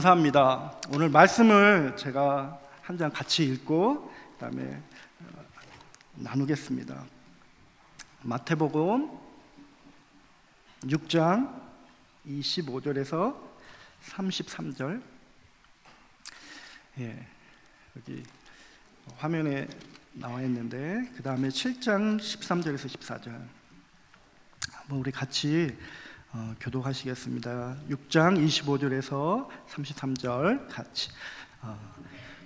감사합니다. 오늘 말씀을 제가 한 장 같이 읽고 그다음에 나누겠습니다. 마태복음 6장 25절에서 33절. 여기 화면에 나와 있는데 그 다음에 7장 13절에서 14절 한번 우리 같이 교독하시겠습니다. 6장 25절에서 33절 같이.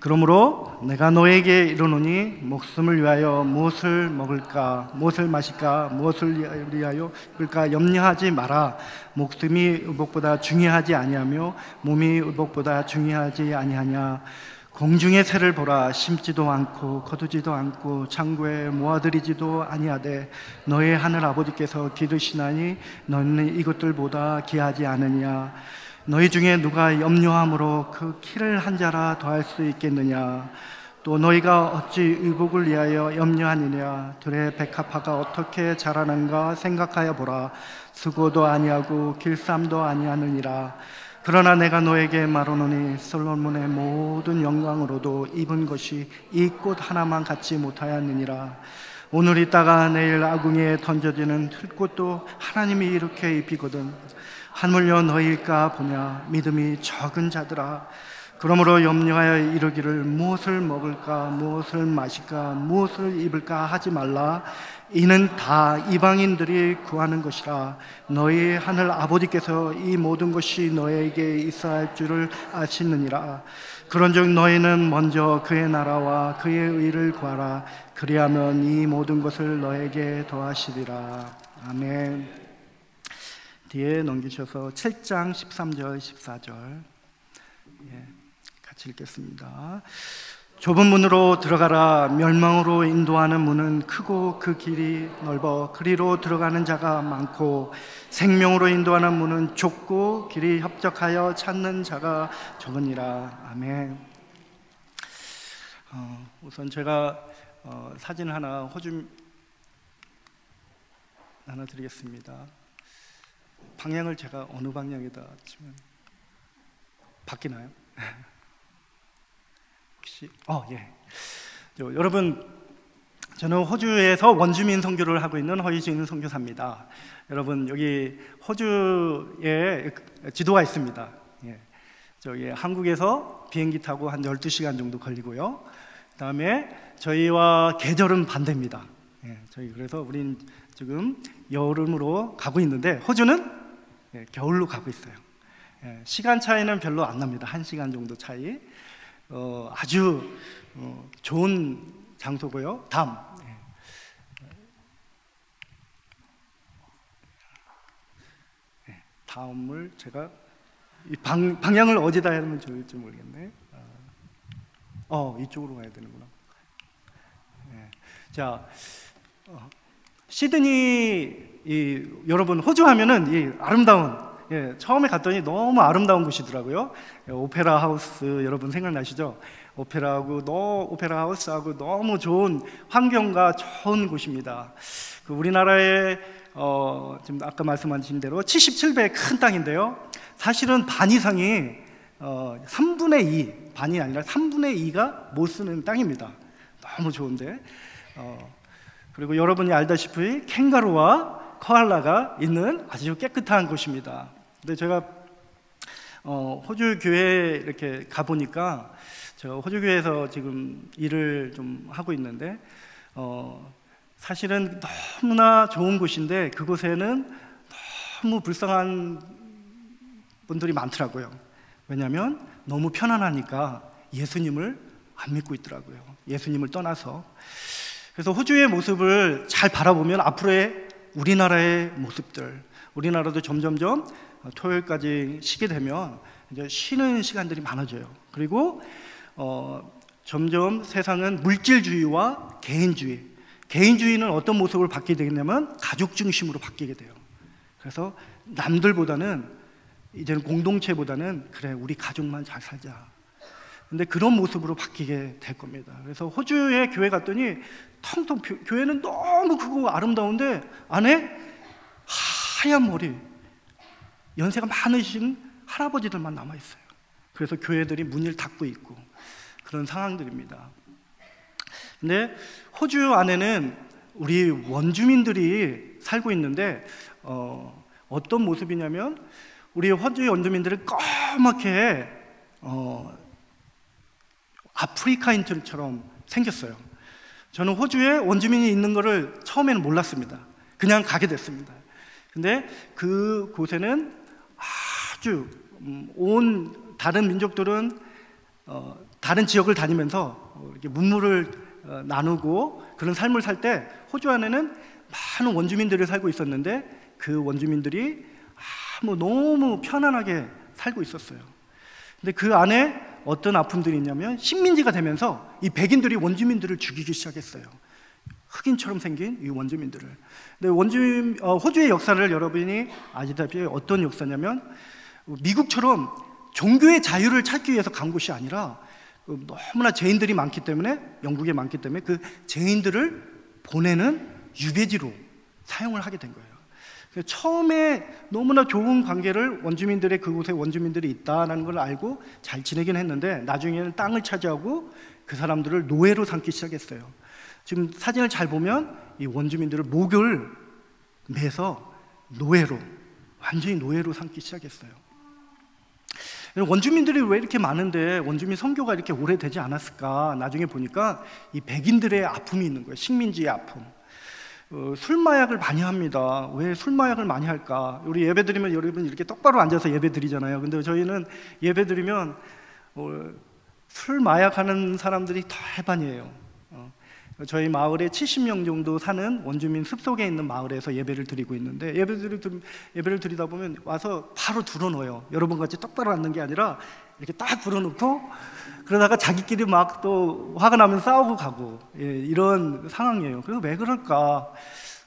그러므로 내가 너에게 이르노니 목숨을 위하여 무엇을 먹을까, 무엇을 마실까, 무엇을 위하여 입을까 염려하지 마라. 목숨이 의복보다 중요하지 아니하며 몸이 의복보다 중요하지 아니하냐. 공중의 새를 보라. 심지도 않고 거두지도 않고 창고에 모아들이지도 아니하되 너의 하늘 아버지께서 기르시나니 너는 이것들보다 귀하지 않으냐. 너희 중에 누가 염려함으로 그 키를 한 자라 더할 수 있겠느냐. 또 너희가 어찌 의복을 위하여 염려하느냐. 들의 백합화가 어떻게 자라는가 생각하여 보라. 수고도 아니하고 길쌈도 아니하느니라. 그러나 내가 너에게 말하노니 솔로몬의 모든 영광으로도 입은 것이 이 꽃 하나만 갖지 못하였느니라. 오늘 있다가 내일 아궁이에 던져지는 들꽃도 하나님이 이렇게 입히거든. 하물며 너희일까 보냐. 믿음이 적은 자들아. 그러므로 염려하여 이르기를 무엇을 먹을까, 무엇을 마실까, 무엇을 입을까 하지 말라. 이는 다 이방인들이 구하는 것이라. 너희 하늘 아버지께서 이 모든 것이 너에게 있어야 할 줄을 아시느니라. 그런즉 너희는 먼저 그의 나라와 그의 의를 구하라. 그리하면 이 모든 것을 너에게 더하시리라. 아멘. 뒤에 넘기셔서 7장 13절 14절 같이 읽겠습니다. 좁은 문으로 들어가라. 멸망으로 인도하는 문은 크고 그 길이 넓어 그리로 들어가는 자가 많고 생명으로 인도하는 문은 좁고 길이 협적하여 찾는 자가 적으니라. 아멘. 우선 제가 사진 호주 하나 드리겠습니다. 방향을 제가 어느 방향에다 치면 바뀌나요? 혹시 여러분, 저는 호주에서 원주민 선교를 하고 있는 허희진 선교사입니다. 여러분, 여기 호주에 지도가 있습니다. 저기 한국에서 비행기 타고 한 12시간 정도 걸리고요. 그 다음에 저희와 계절은 반대입니다. 저희 그래서 우린 지금 여름으로 가고 있는데 호주는 겨울로 가고 있어요. 시간 차이는 별로 안 납니다. 1시간 정도 차이. 아주 좋은 장소고요. 다음을 제가 방향을 어디다 하면 좋을지 모르겠네. 이쪽으로 가야 되는구나. 자, 시드니, 여러분 호주 하면은 이 아름다운, 처음에 갔더니 너무 아름다운 곳이더라고요. 오페라 하우스 여러분 생각나시죠? 오페라 하우스하고 너무 좋은 환경과 좋은 곳입니다. 우리나라의 지금 아까 말씀하신 대로 77배의 큰 땅인데요. 사실은 반 이상이 3분의 2, 반이 아니라 3분의 2가 못 쓰는 땅입니다. 너무 좋은데. 그리고 여러분이 알다시피 캥거루와 코알라가 있는 아주 깨끗한 곳입니다. 근데 제가 호주 교회에 이렇게 가보니까, 제가 호주 교회에서 지금 일을 좀 하고 있는데 사실은 너무나 좋은 곳인데 그곳에는 너무 불쌍한 분들이 많더라고요. 왜냐하면 너무 편안하니까 예수님을 안 믿고 있더라고요. 예수님을 떠나서. 그래서 호주의 모습을 잘 바라보면 앞으로의 우리나라의 모습들, 우리나라도 점점점 토요일까지 쉬게 되면 이제 쉬는 시간들이 많아져요. 그리고 점점 세상은 물질주의와 개인주의는 어떤 모습을 받게 되겠냐면 가족 중심으로 바뀌게 돼요. 그래서 남들보다는 이제는 공동체보다는 그래 우리 가족만 잘 살자. 근데 그런 모습으로 바뀌게 될 겁니다. 그래서 호주에 교회 갔더니 텅텅 교회는 너무 크고 아름다운데 안에 하얀 머리, 연세가 많으신 할아버지들만 남아있어요. 그래서 교회들이 문을 닫고 있고 그런 상황들입니다. 근데 호주 안에는 우리 원주민들이 살고 있는데 어떤 모습이냐면 우리 호주 원주민들은 까맣게 아프리카인들처럼 생겼어요. 저는 호주에 원주민이 있는 것을 처음에는 몰랐습니다. 그냥 가게 됐습니다. 근데 그곳에는 아주 온 다른 민족들은 다른 지역을 다니면서 이렇게 문물을 나누고 그런 삶을 살 때 호주 안에는 많은 원주민들이 살고 있었는데 그 원주민들이 너무 편안하게 살고 있었어요. 근데 그 안에 어떤 아픔들이 있냐면 식민지가 되면서 이 백인들이 원주민들을 죽이기 시작했어요. 흑인처럼 생긴 이 원주민들을. 근데 호주의 역사를 여러분이 아시다시피 어떤 역사냐면 미국처럼 종교의 자유를 찾기 위해서 간 곳이 아니라 너무나 죄인들이 많기 때문에, 영국에 많기 때문에 그 죄인들을 보내는 유배지로 사용을 하게 된 거예요. 처음에 너무나 좋은 관계를 원주민들의 그곳에 원주민들이 있다는 걸 알고 잘 지내긴 했는데 나중에는 땅을 차지하고 그 사람들을 노예로 삼기 시작했어요. 지금 사진을 잘 보면 이 원주민들을 목을 매서 노예로, 완전히 노예로 삼기 시작했어요. 원주민들이 왜 이렇게 많은데 원주민 선교가 이렇게 오래되지 않았을까? 나중에 보니까 이 백인들의 아픔이 있는 거예요. 식민지의 아픔. 술 마약을 많이 합니다. 왜 술 마약을 많이 할까? 우리 예배 드리면 여러분 이렇게 똑바로 앉아서 예배 드리잖아요. 근데 저희는 예배 드리면 술 마약하는 사람들이 대반이에요. 저희 마을에 70명 정도 사는 원주민 숲속에 있는 마을에서 예배를 드리고 있는데 예배를 드리다 보면 와서 바로 들어놓아요. 여러분같이 똑바로 앉는 게 아니라 이렇게 딱 들어놓고 그러다가 자기끼리 막 또 화가 나면 싸우고 가고, 이런 상황이에요. 그래서 왜 그럴까?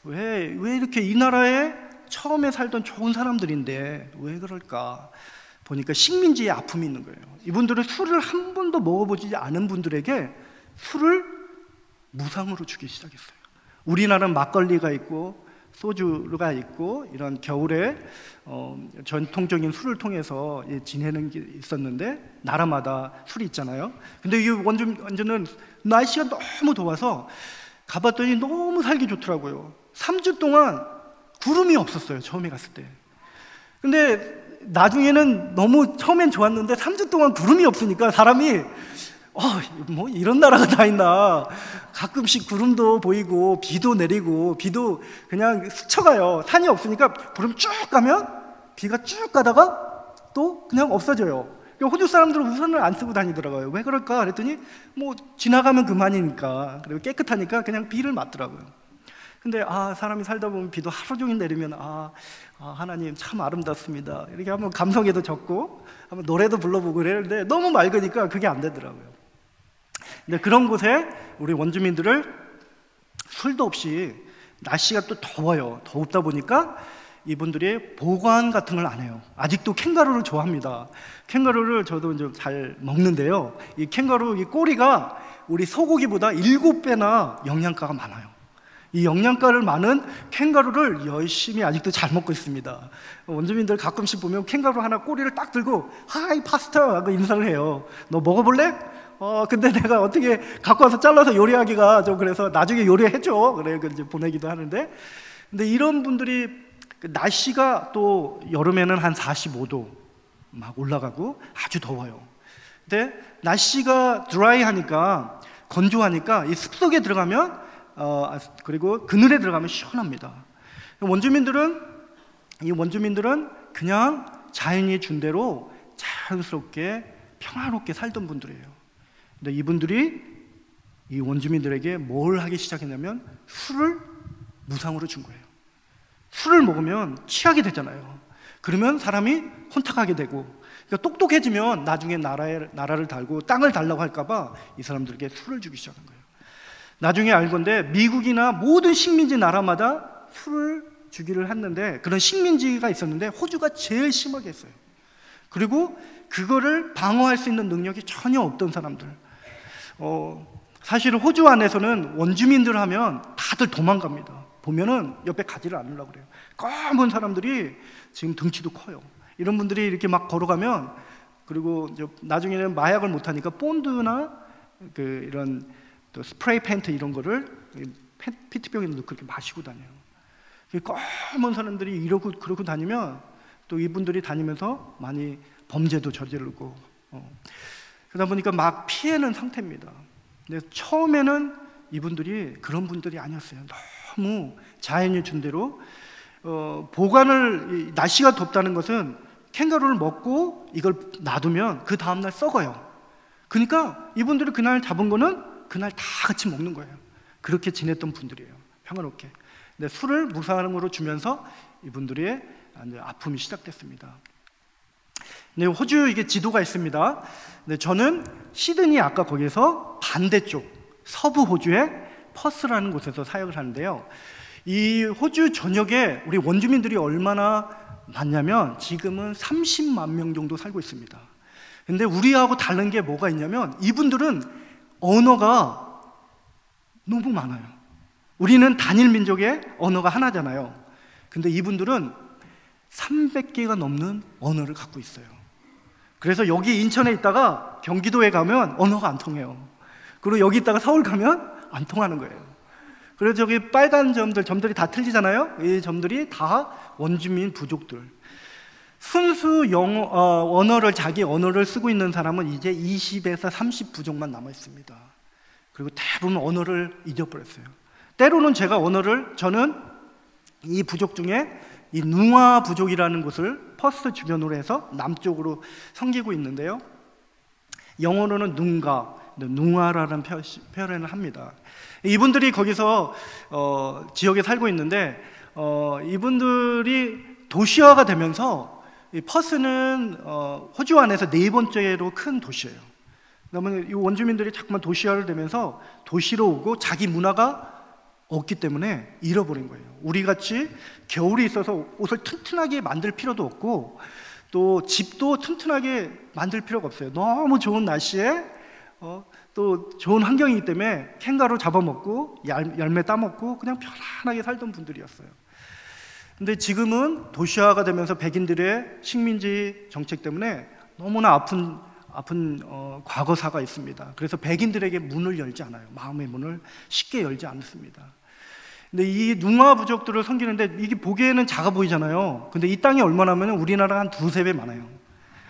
왜 이렇게 이 나라에 처음에 살던 좋은 사람들인데 왜 그럴까? 보니까 식민지의 아픔이 있는 거예요. 이분들은 술을 한 번도 먹어보지 않은 분들에게 술을 무상으로 주기 시작했어요. 우리나라는 막걸리가 있고 소주가 있고 이런 겨울에 전통적인 술을 통해서 지내는 게 있었는데 나라마다 술이 있잖아요. 근데 이 원주민은 날씨가 너무 더워서 가봤더니 너무 살기 좋더라고요. 3주 동안 구름이 없었어요. 처음에 갔을 때. 근데 나중에는 너무 처음엔 좋았는데 3주 동안 구름이 없으니까 사람이 뭐 이런 나라가 다 있나. 가끔씩 구름도 보이고 비도 내리고 비도 그냥 스쳐가요. 산이 없으니까 구름 쭉 가면 비가 쭉 가다가 또 그냥 없어져요. 호주 사람들은 우산을 안 쓰고 다니더라고요. 왜 그럴까? 그랬더니 뭐 지나가면 그만이니까, 그리고 깨끗하니까 그냥 비를 맞더라고요. 근데 사람이 살다 보면 비도 하루 종일 내리면 하나님 참 아름답습니다 이렇게 한번 감성에도 적고 한번 노래도 불러보고 그랬는데 너무 맑으니까 그게 안 되더라고요. 근데 그런 곳에 우리 원주민들을 술도 없이, 날씨가 또 더워요. 덥다 보니까 이분들이 보관 같은 걸 안 해요. 아직도 캥거루를 좋아합니다. 캥거루를 저도 이제 잘 먹는데요. 이 캥거루 이 꼬리가 우리 소고기보다 7배나 영양가가 많아요. 이 영양가를 많은 캥거루를 열심히 아직도 잘 먹고 있습니다. 원주민들 가끔씩 보면 캥거루 하나 꼬리를 딱 들고 하이 파스타 하고 인사를 해요. 너 먹어볼래? 근데 내가 어떻게 갖고 와서 잘라서 요리하기가 좀 그래서 나중에 요리해줘. 그래 이제 보내기도 하는데, 근데 이런 분들이 날씨가 또 여름에는 한 45도 막 올라가고 아주 더워요. 근데 날씨가 드라이하니까, 건조하니까 이 숲속에 들어가면 그리고 그늘에 들어가면 시원합니다. 이 원주민들은 그냥 자연이 준 대로 자연스럽게 평화롭게 살던 분들이에요. 근데 이분들이 이 원주민들에게 뭘 하기 시작했냐면 술을 무상으로 준 거예요. 술을 먹으면 취하게 되잖아요. 그러면 사람이 혼탁하게 되고, 그러니까 똑똑해지면 나중에 나라를 달고 땅을 달라고 할까봐 이 사람들에게 술을 주기 시작한 거예요. 나중에 알건데 미국이나 모든 식민지 나라마다 술을 주기를 했는데, 그런 식민지가 있었는데 호주가 제일 심하게 했어요. 그리고 그거를 방어할 수 있는 능력이 전혀 없던 사람들. 사실은 호주 안에서는 원주민들 하면 다들 도망갑니다. 보면은 옆에 가지를 않으려고 그래요. 검은 사람들이 지금 덩치도 커요. 이런 분들이 이렇게 막 걸어가면 그리고 이제 나중에는 마약을 못 하니까 본드나 그 이런 또 스프레이 펜트 이런 거를 페트병에 넣고 그렇게 마시고 다녀요. 검은 사람들이 이러고 그러고 다니면 또 이분들이 다니면서 많이 범죄도 저지르고 그러다 보니까 막 피해는 상태입니다. 근데 처음에는 이분들이 그런 분들이 아니었어요. 너무 자연이 준 대로 보관을, 날씨가 덥다는 것은 캥거루를 먹고 이걸 놔두면 그 다음날 썩어요. 그러니까 이분들이 그날 잡은 거는 그날 다 같이 먹는 거예요. 그렇게 지냈던 분들이에요. 평화롭게. 근데 술을 무상으로 주면서 이분들의 아픔이 시작됐습니다. 네, 호주 이게 지도가 있습니다. 네, 저는 시드니 아까 거기에서 반대쪽 서부 호주의 퍼스라는 곳에서 사역을 하는데요. 이 호주 전역에 우리 원주민들이 얼마나 많냐면 지금은 30만 명 정도 살고 있습니다. 근데 우리하고 다른 게 뭐가 있냐면 이분들은 언어가 너무 많아요. 우리는 단일 민족의 언어가 하나잖아요. 근데 이분들은 300개가 넘는 언어를 갖고 있어요. 그래서 여기 인천에 있다가 경기도에 가면 언어가 안 통해요. 그리고 여기 있다가 서울 가면 안 통하는 거예요. 그래서 저기 빨간 점들이 다 틀리잖아요. 이 점들이 다 원주민 부족들. 순수 언어를, 자기 언어를 쓰고 있는 사람은 이제 20에서 30 부족만 남아 있습니다. 그리고 대부분 언어를 잊어버렸어요. 때로는 저는 이 부족 중에 이 눅아 부족이라는 곳을 퍼스 주변으로 해서 남쪽으로 섬기고 있는데요. 영어로는 눅아라는 표현을 합니다. 이분들이 거기서 지역에 살고 있는데 이분들이 도시화가 되면서 이 퍼스는 호주 안에서 4번째로 큰 도시예요. 그러면 이 원주민들이 자꾸만 도시화를 되면서 도시로 오고 자기 문화가 없기 때문에 잃어버린 거예요. 우리같이 겨울이 있어서 옷을 튼튼하게 만들 필요도 없고 또 집도 튼튼하게 만들 필요가 없어요. 너무 좋은 날씨에 또 좋은 환경이기 때문에 캥거루 잡아먹고 열매 따먹고 그냥 편안하게 살던 분들이었어요. 근데 지금은 도시화가 되면서 백인들의 식민지 정책 때문에 너무나 아픈 과거사가 있습니다. 그래서 백인들에게 문을 열지 않아요. 마음의 문을 쉽게 열지 않습니다. 근데 이 눅아 부족들을 섬기는데 이게 보기에는 작아 보이잖아요. 근데 이 땅이 얼마나 하면 우리나라가 한 2-3배 많아요.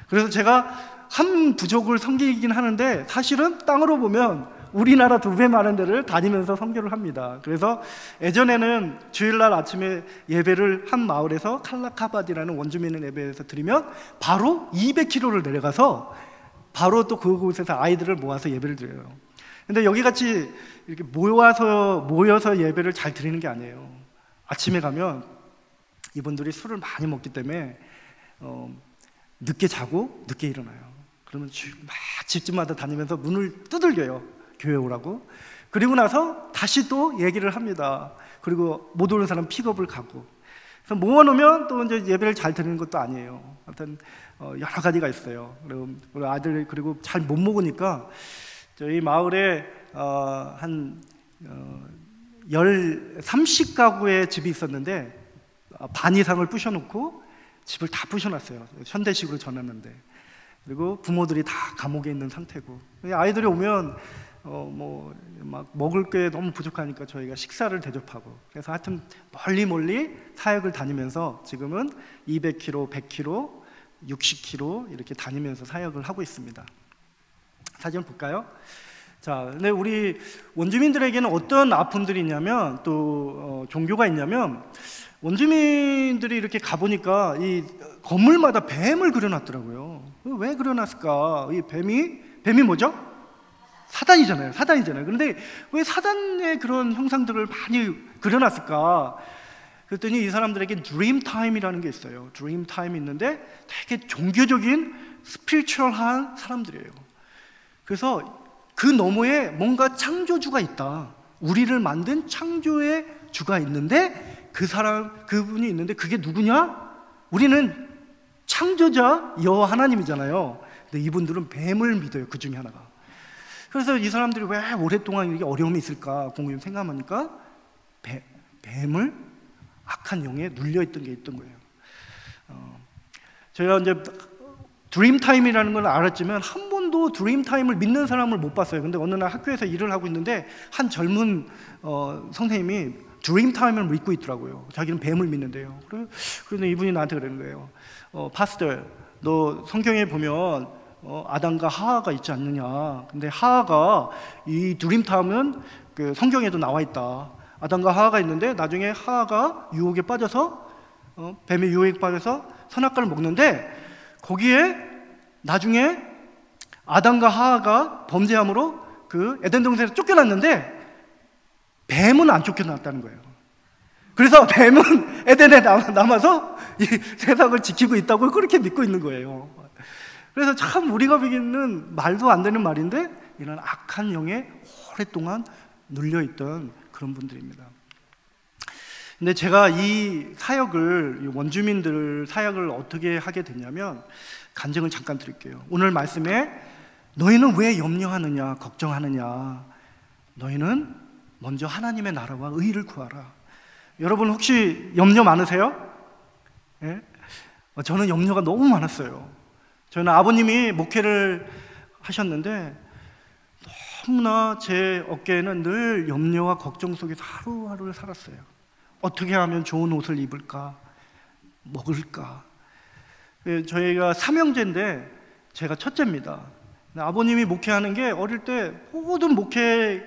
그래서 제가 한 부족을 섬기긴 하는데 사실은 땅으로 보면 우리나라 2배 많은 데를 다니면서 선교를 합니다. 그래서 예전에는 주일날 아침에 예배를 한 마을에서 칼라카바디라는 원주민의 예배에서 드리면 바로 200km를 내려가서 바로 또 그곳에서 아이들을 모아서 예배를 드려요. 근데 여기같이 이렇게 모여서 예배를 잘 드리는 게 아니에요. 아침에 가면 이분들이 술을 많이 먹기 때문에 늦게 자고 늦게 일어나요. 그러면 막 집집마다 다니면서 문을 두들겨요. 교회 오라고. 그리고 나서 다시 또 얘기를 합니다. 그리고 못 오는 사람 픽업을 가고. 그래서 모아놓으면 또 이제 예배를 잘 드리는 것도 아니에요. 아무튼 여러 가지가 있어요. 그리고 아들이 그리고 잘 못 먹으니까 저희 마을에 한 30가구의 집이 있었는데 반 이상을 부셔놓고 집을 다 부셔놨어요. 현대식으로 전했는데. 그리고 부모들이 다 감옥에 있는 상태고 아이들이 오면 막 먹을 게 너무 부족하니까 저희가 식사를 대접하고 그래서 하여튼 멀리 사역을 다니면서 지금은 200km, 100km, 60km 이렇게 다니면서 사역을 하고 있습니다. 사진 볼까요? 자, 근데 우리 원주민들에게는 어떤 아픔들이 있냐면 또 종교가 있냐면 원주민들이 이렇게 가보니까 이 건물마다 뱀을 그려놨더라고요. 왜 그려놨을까? 이 뱀이 뭐죠? 사단이잖아요. 그런데 왜 사단의 그런 형상들을 많이 그려놨을까? 그랬더니 이 사람들에게 드림 타임이라는 게 있어요. 드림 타임이 있는데 되게 종교적인 스피리추얼한 사람들이에요. 그래서 그 너머에 뭔가 창조주가 있다. 우리를 만든 창조의 주가 있는데 그분이 있는데 그게 누구냐? 우리는 창조자 여호와 하나님이잖아요. 근데 이분들은 뱀을 믿어요. 그 중에 하나가. 그래서 이 사람들이 왜 오랫동안 이렇게 어려움이 있을까 궁금히 생각하니까 뱀을 악한 영에 눌려있던 게 있던 거예요. 저희가 이제 드림타임이라는 걸 알았지만 한 번도 드림타임을 믿는 사람을 못 봤어요. 근데 어느 날 학교에서 일을 하고 있는데 한 젊은 선생님이 드림타임을 믿고 있더라고요. 자기는 뱀을 믿는데요. 그래서 이분이 나한테 그러는 거예요. 파스터, 너 성경에 보면 아담과 하하가 있지 않느냐. 근데 하하가 이 드림타임은 그 성경에도 나와 있다. 아담과 하하가 있는데 나중에 하하가 유혹에 빠져서 뱀의 유혹에 빠져서 선악과를 먹는데 거기에 나중에 아담과 하하가 범죄함으로 그 에덴 동산에서 쫓겨났는데 뱀은 안 쫓겨났다는 거예요. 그래서 뱀은 에덴에 남아서 이 세상을 지키고 있다고 그렇게 믿고 있는 거예요. 그래서 참 우리가 믿는 말도 안 되는 말인데 이런 악한 영에 오랫동안 눌려있던 그런 분들입니다. 근데 제가 이 사역을, 원주민들 사역을 어떻게 하게 됐냐면 간증을 잠깐 드릴게요. 오늘 말씀에 너희는 왜 염려하느냐, 걱정하느냐. 너희는 먼저 하나님의 나라와 의를 구하라. 여러분 혹시 염려 많으세요? 예? 저는 염려가 너무 많았어요. 저는 아버님이 목회를 하셨는데 너무나 제 어깨에는 늘 염려와 걱정 속에서 하루하루를 살았어요. 어떻게 하면 좋은 옷을 입을까? 먹을까? 저희가 삼형제인데 제가 첫째입니다. 아버님이 목회하는 게 어릴 때 모든 목회의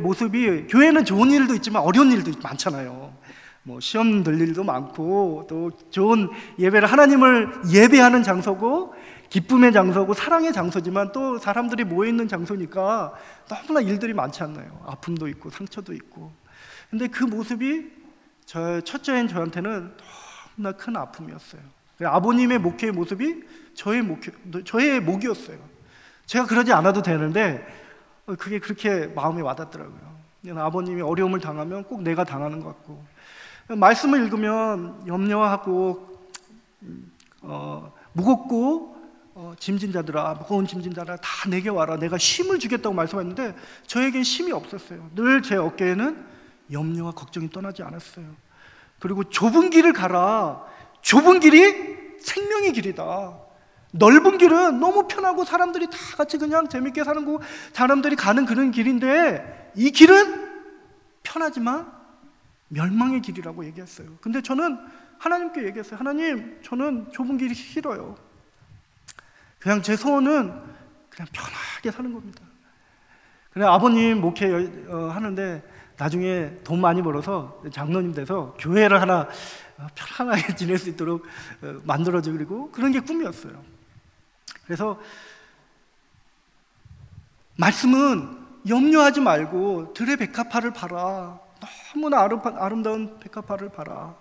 모습이 교회는 좋은 일도 있지만 어려운 일도 많잖아요. 뭐 시험 들 일도 많고 또 좋은 예배를 하나님을 예배하는 장소고 기쁨의 장소고 사랑의 장소지만 또 사람들이 모여있는 장소니까 너무나 일들이 많지 않나요? 아픔도 있고 상처도 있고. 근데 그 모습이 저 첫째인 저한테는 너무나 큰 아픔이었어요. 아버님의 목회의 모습이 저의 목이었어요. 제가 그러지 않아도 되는데 그게 그렇게 마음에 와닿더라고요. 아버님이 어려움을 당하면 꼭 내가 당하는 것 같고, 말씀을 읽으면 염려하고 무겁고 짐진 자들아, 무거운 짐진 자들아 다 내게 와라, 내가 쉼을 주겠다고 말씀했는데 저에겐 쉼이 없었어요. 늘 제 어깨에는 염려와 걱정이 떠나지 않았어요. 그리고 좁은 길을 가라. 좁은 길이 생명의 길이다. 넓은 길은 너무 편하고 사람들이 다 같이 그냥 재밌게 사는 거, 사람들이 가는 그런 길인데 이 길은 편하지만 멸망의 길이라고 얘기했어요. 근데 저는 하나님께 얘기했어요. 하나님, 저는 좁은 길이 싫어요. 그냥 제 소원은 그냥 편하게 사는 겁니다. 그래 아버님 목회 하는데 나중에 돈 많이 벌어서 장로님 돼서 교회를 하나 편안하게 지낼 수 있도록 만들어주고 그런 게 꿈이었어요. 그래서 말씀은 염려하지 말고 들의 백합화를 봐라. 너무나 아름다운 백합화를 봐라.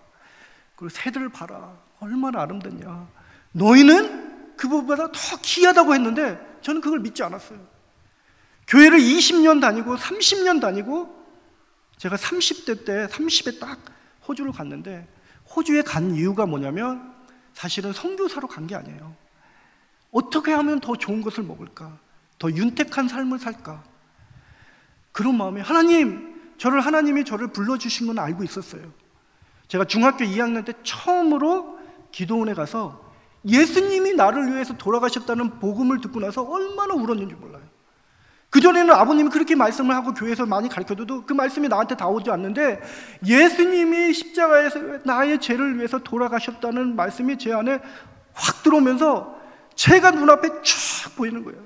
그리고 새들을 봐라. 얼마나 아름답냐. 너희는 그보다 더 귀하다고 했는데 저는 그걸 믿지 않았어요. 교회를 20년 다니고 30년 다니고 제가 30대 때 30에 딱 호주를 갔는데 호주에 간 이유가 뭐냐면 사실은 선교사로 간 게 아니에요. 어떻게 하면 더 좋은 것을 먹을까? 더 윤택한 삶을 살까? 그런 마음에 하나님이 저를 불러주신 건 알고 있었어요. 제가 중학교 2학년 때 처음으로 기도원에 가서 예수님이 나를 위해서 돌아가셨다는 복음을 듣고 나서 얼마나 울었는지 몰라요. 그전에는 아버님이 그렇게 말씀을 하고 교회에서 많이 가르쳐줘도 그 말씀이 나한테 다 오지 않는데 예수님이 십자가에서 나의 죄를 위해서 돌아가셨다는 말씀이 제 안에 확 들어오면서 제가 눈앞에 쭉 보이는 거예요.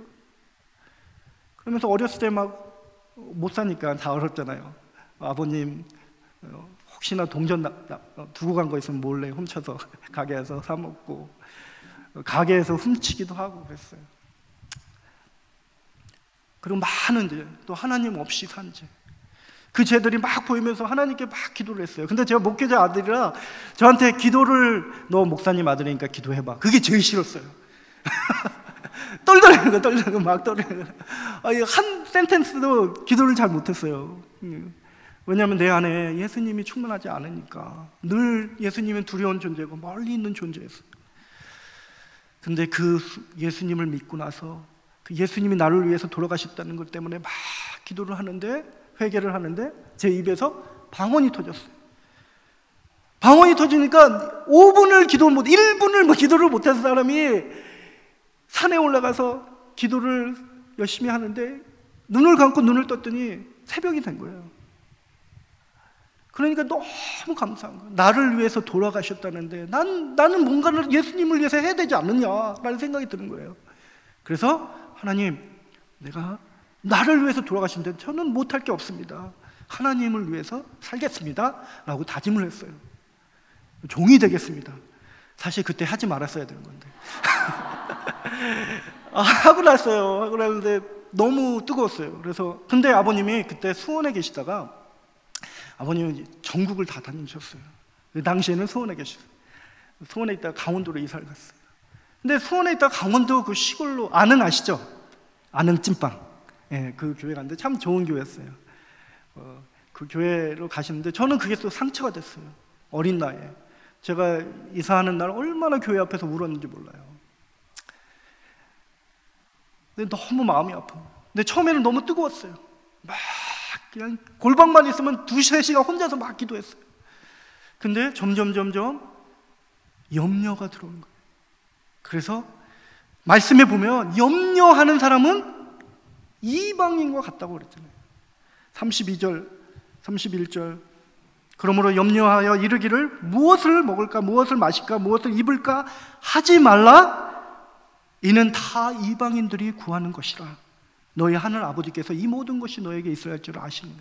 그러면서 어렸을 때 막 못 사니까 다 어렵잖아요. 아버님 혹시나 동전 두고 간 거 있으면 몰래 훔쳐서 가게에서 사 먹고 가게에서 훔치기도 하고 그랬어요. 그리고 많은 죄, 또 하나님 없이 산 죄, 그 죄들이 막 보이면서 하나님께 막 기도를 했어요. 근데 제가 목회자 아들이라 저한테 너 목사님 아들이니까 기도해봐. 그게 제일 싫었어요. 떨리는 거 막 떨리는 거. 한 센텐스도 기도를 잘 못했어요. 왜냐하면 내 안에 예수님이 충만하지 않으니까. 늘 예수님은 두려운 존재고 멀리 있는 존재였어요. 근데 그 예수님을 믿고 나서 그 예수님이 나를 위해서 돌아가셨다는 것 때문에 막 기도를 하는데, 회개를 하는데 제 입에서 방언이 터졌어요. 방언이 터지니까 5분을 1분을 기도를 못해서 사람이 산에 올라가서 기도를 열심히 하는데 눈을 감고 눈을 떴더니 새벽이 된 거예요. 그러니까 너무 감사한 거예요. 나를 위해서 돌아가셨다는데 나는 뭔가를 예수님을 위해서 해야 되지 않느냐라는 생각이 드는 거예요. 그래서 하나님, 내가 나를 위해서 돌아가신데 저는 못할 게 없습니다. 하나님을 위해서 살겠습니다 라고 다짐을 했어요. 종이 되겠습니다. 사실 그때 하지 말았어야 되는 건데 하고 났어요. 하고 났는데 너무 뜨거웠어요. 그래서 근데 아버님이 그때 수원에 계시다가 아버님은 전국을 다 다니셨어요. 그 당시에는 수원에 계셨어요. 수원에 있다가 강원도로 이사를 갔어요. 근데 수원에 있다가 강원도 그 시골로, 안흥 아시죠? 안흥 찐빵. 예, 그 교회 갔는데 참 좋은 교회였어요. 그 교회로 가시는데 저는 그게 또 상처가 됐어요. 어린 나이에. 제가 이사하는 날 얼마나 교회 앞에서 울었는지 몰라요. 근데 너무 마음이 아파요. 근데 처음에는 너무 뜨거웠어요. 막 그냥 골방만 있으면 2-3시간 혼자서 막 기도했어요. 근데 점점 염려가 들어오는 거예요. 그래서 말씀에 보면 염려하는 사람은 이방인과 같다고 그랬잖아요. 32절, 31절. 그러므로 염려하여 이르기를 무엇을 먹을까, 무엇을 마실까, 무엇을 입을까 하지 말라. 이는 다 이방인들이 구하는 것이라. 너희 하늘 아버지께서 이 모든 것이 너에게 있어야 할 줄 아시느냐.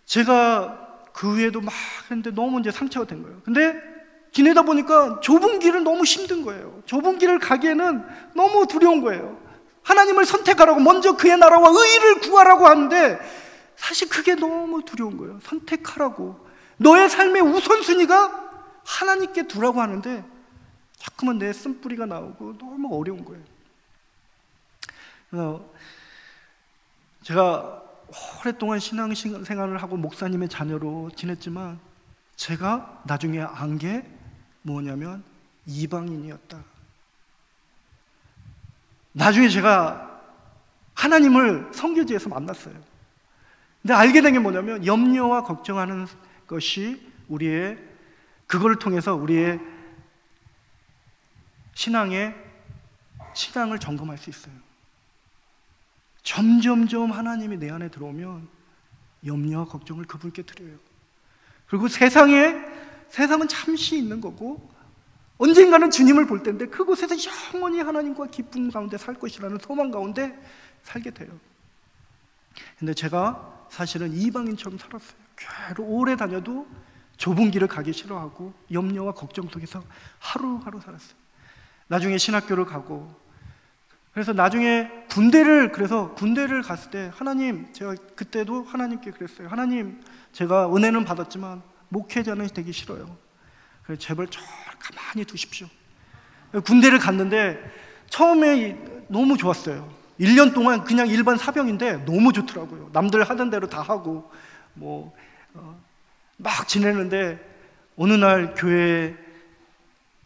제가 그 후에도 막 했는데 너무 이제 상처가 된 거예요. 근데 지내다 보니까 좁은 길은 너무 힘든 거예요. 좁은 길을 가기에는 너무 두려운 거예요. 하나님을 선택하라고, 먼저 그의 나라와 의를 구하라고 하는데 사실 그게 너무 두려운 거예요. 선택하라고, 너의 삶의 우선순위가 하나님께 두라고 하는데 자꾸만 내 쓴뿌리가 나오고 너무 어려운 거예요. 그래서 제가 오랫동안 신앙생활을 하고 목사님의 자녀로 지냈지만 제가 나중에 안 게 뭐냐면 이방인이었다. 나중에 제가 하나님을 선교지에서 만났어요. 근데 알게 된 게 뭐냐면 염려와 걱정하는 것이 그거를 통해서 우리의 신앙을 점검할 수 있어요. 점점점 하나님이 내 안에 들어오면 염려와 걱정을 그분께 드려요. 그리고 세상은 잠시 있는 거고 언젠가는 주님을 볼 텐데 그곳에서 영원히 하나님과 기쁨 가운데 살 것이라는 소망 가운데 살게 돼요. 근데 제가 사실은 이방인처럼 살았어요. 교회를 오래 다녀도 좁은 길을 가기 싫어하고 염려와 걱정 속에서 하루하루 살았어요. 나중에 신학교를 가고, 그래서 나중에 군대를 갔을 때 하나님, 제가 그때도 하나님께 그랬어요. 하나님, 제가 은혜는 받았지만 목회자는 되기 싫어요. 그래서 제발 저 가만히 두십시오. 군대를 갔는데 처음에 너무 좋았어요. 1년 동안 그냥 일반 사병인데 너무 좋더라고요. 남들 하던 대로 다 하고 막 지내는데 어느 날 교회에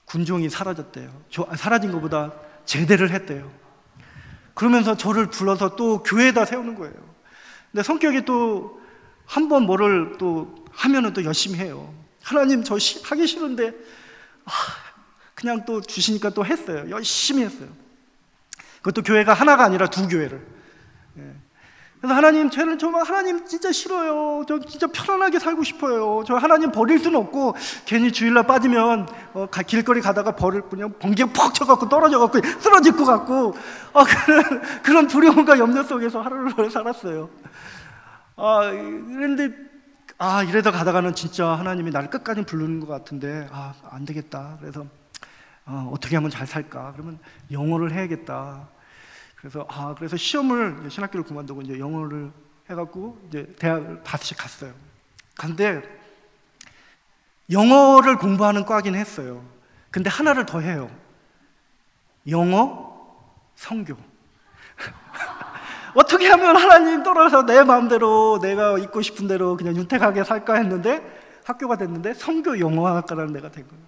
군종이 사라졌대요. 사라진 것보다 제대를 했대요. 그러면서 저를 불러서 또 교회에다 세우는 거예요. 근데 성격이 또 한 번 뭐를 또 하면은 또 열심히 해요. 하나님, 저 하기 싫은데 그냥 또 주시니까 또 했어요. 열심히 했어요. 그것도 교회가 하나가 아니라 2교회를. 그래서 하나님, 저는 정말 하나님 진짜 싫어요. 저 진짜 편안하게 살고 싶어요. 저 하나님 버릴 수는 없고, 괜히 주일날 빠지면 길거리 가다가 그냥 번개 퍽 쳐갖고 떨어져갖고 쓰러질 것 같고, 그런 두려움과 염려 속에서 하루를 살았어요. 그런데 이러다 가다가는 진짜 하나님이 나를 끝까지 부르는 것 같은데 안 되겠다. 그래서 어떻게 하면 잘 살까? 그러면 영어를 해야겠다. 그래서 시험을, 신학교를 그만두고 이제 영어를 해갖고 이제 대학을 다시 갔어요. 근데 영어를 공부하는 과긴 했어요. 근데 하나를 더 해요. 영어, 선교. 어떻게 하면 하나님 따라서 내 마음대로 내가 있고 싶은 대로 그냥 윤택하게 살까 했는데, 학교가 됐는데 선교 영어학과라는 데가 된 거예요.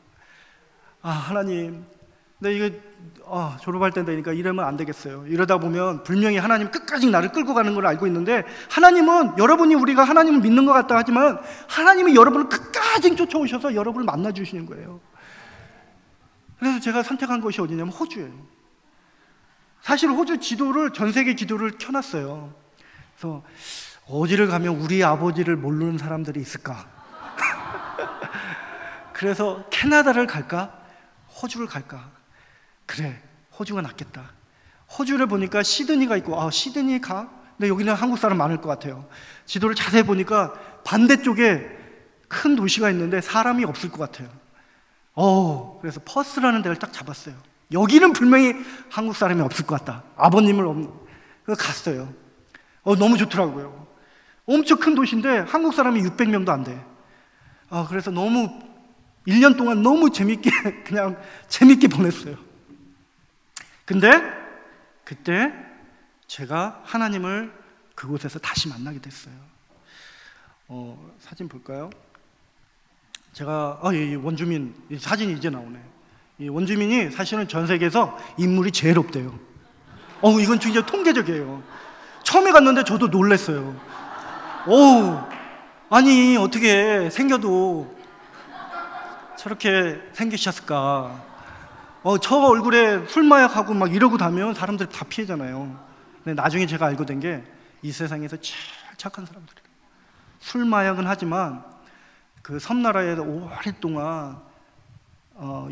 하나님, 근데 이게 졸업할 때 되니까 이러면 안 되겠어요. 이러다 보면 분명히 하나님 끝까지 나를 끌고 가는 걸 알고 있는데, 하나님은 우리가 하나님을 믿는 것 같다 하지만, 하나님이 여러분을 끝까지 쫓아오셔서 여러분을 만나주시는 거예요. 그래서 제가 선택한 곳이 어디냐면 호주예요. 사실 호주 지도를, 전 세계 지도를 켜놨어요. 그래서 어디를 가면 우리 아버지를 모르는 사람들이 있을까? 그래서 캐나다를 갈까? 호주를 갈까? 그래, 호주가 낫겠다. 호주를 보니까 시드니가 있고, 아, 시드니 가? 근데 여기는 한국 사람 많을 것 같아요. 지도를 자세히 보니까 반대쪽에 큰 도시가 있는데 사람이 없을 것 같아요. 그래서 퍼스라는 데를 딱 잡았어요. 여기는 분명히 한국 사람이 없을 것 같다. 그래서 갔어요. 너무 좋더라고요. 엄청 큰 도시인데 한국 사람이 600명도 안 돼. 그래서 1년 동안 너무 그냥 재밌게 보냈어요. 근데 그때 제가 하나님을 그곳에서 다시 만나게 됐어요. 사진 볼까요? 제가 이 원주민 사진이 이제 나오네. 이 원주민이 사실은 전 세계에서 인물이 제일 없대요. 이건 진짜 통계적이에요. 처음에 갔는데 저도 놀랐어요. 아니 어떻게 생겨도 저렇게 생기셨을까? 저 얼굴에 술 마약하고 막 이러고 다면 사람들이 다 피하잖아요. 근데 나중에 제가 알고 된 게 이 세상에서 제일 착한 사람들이에요. 술 마약은 하지만 그 섬나라에서 오랫동안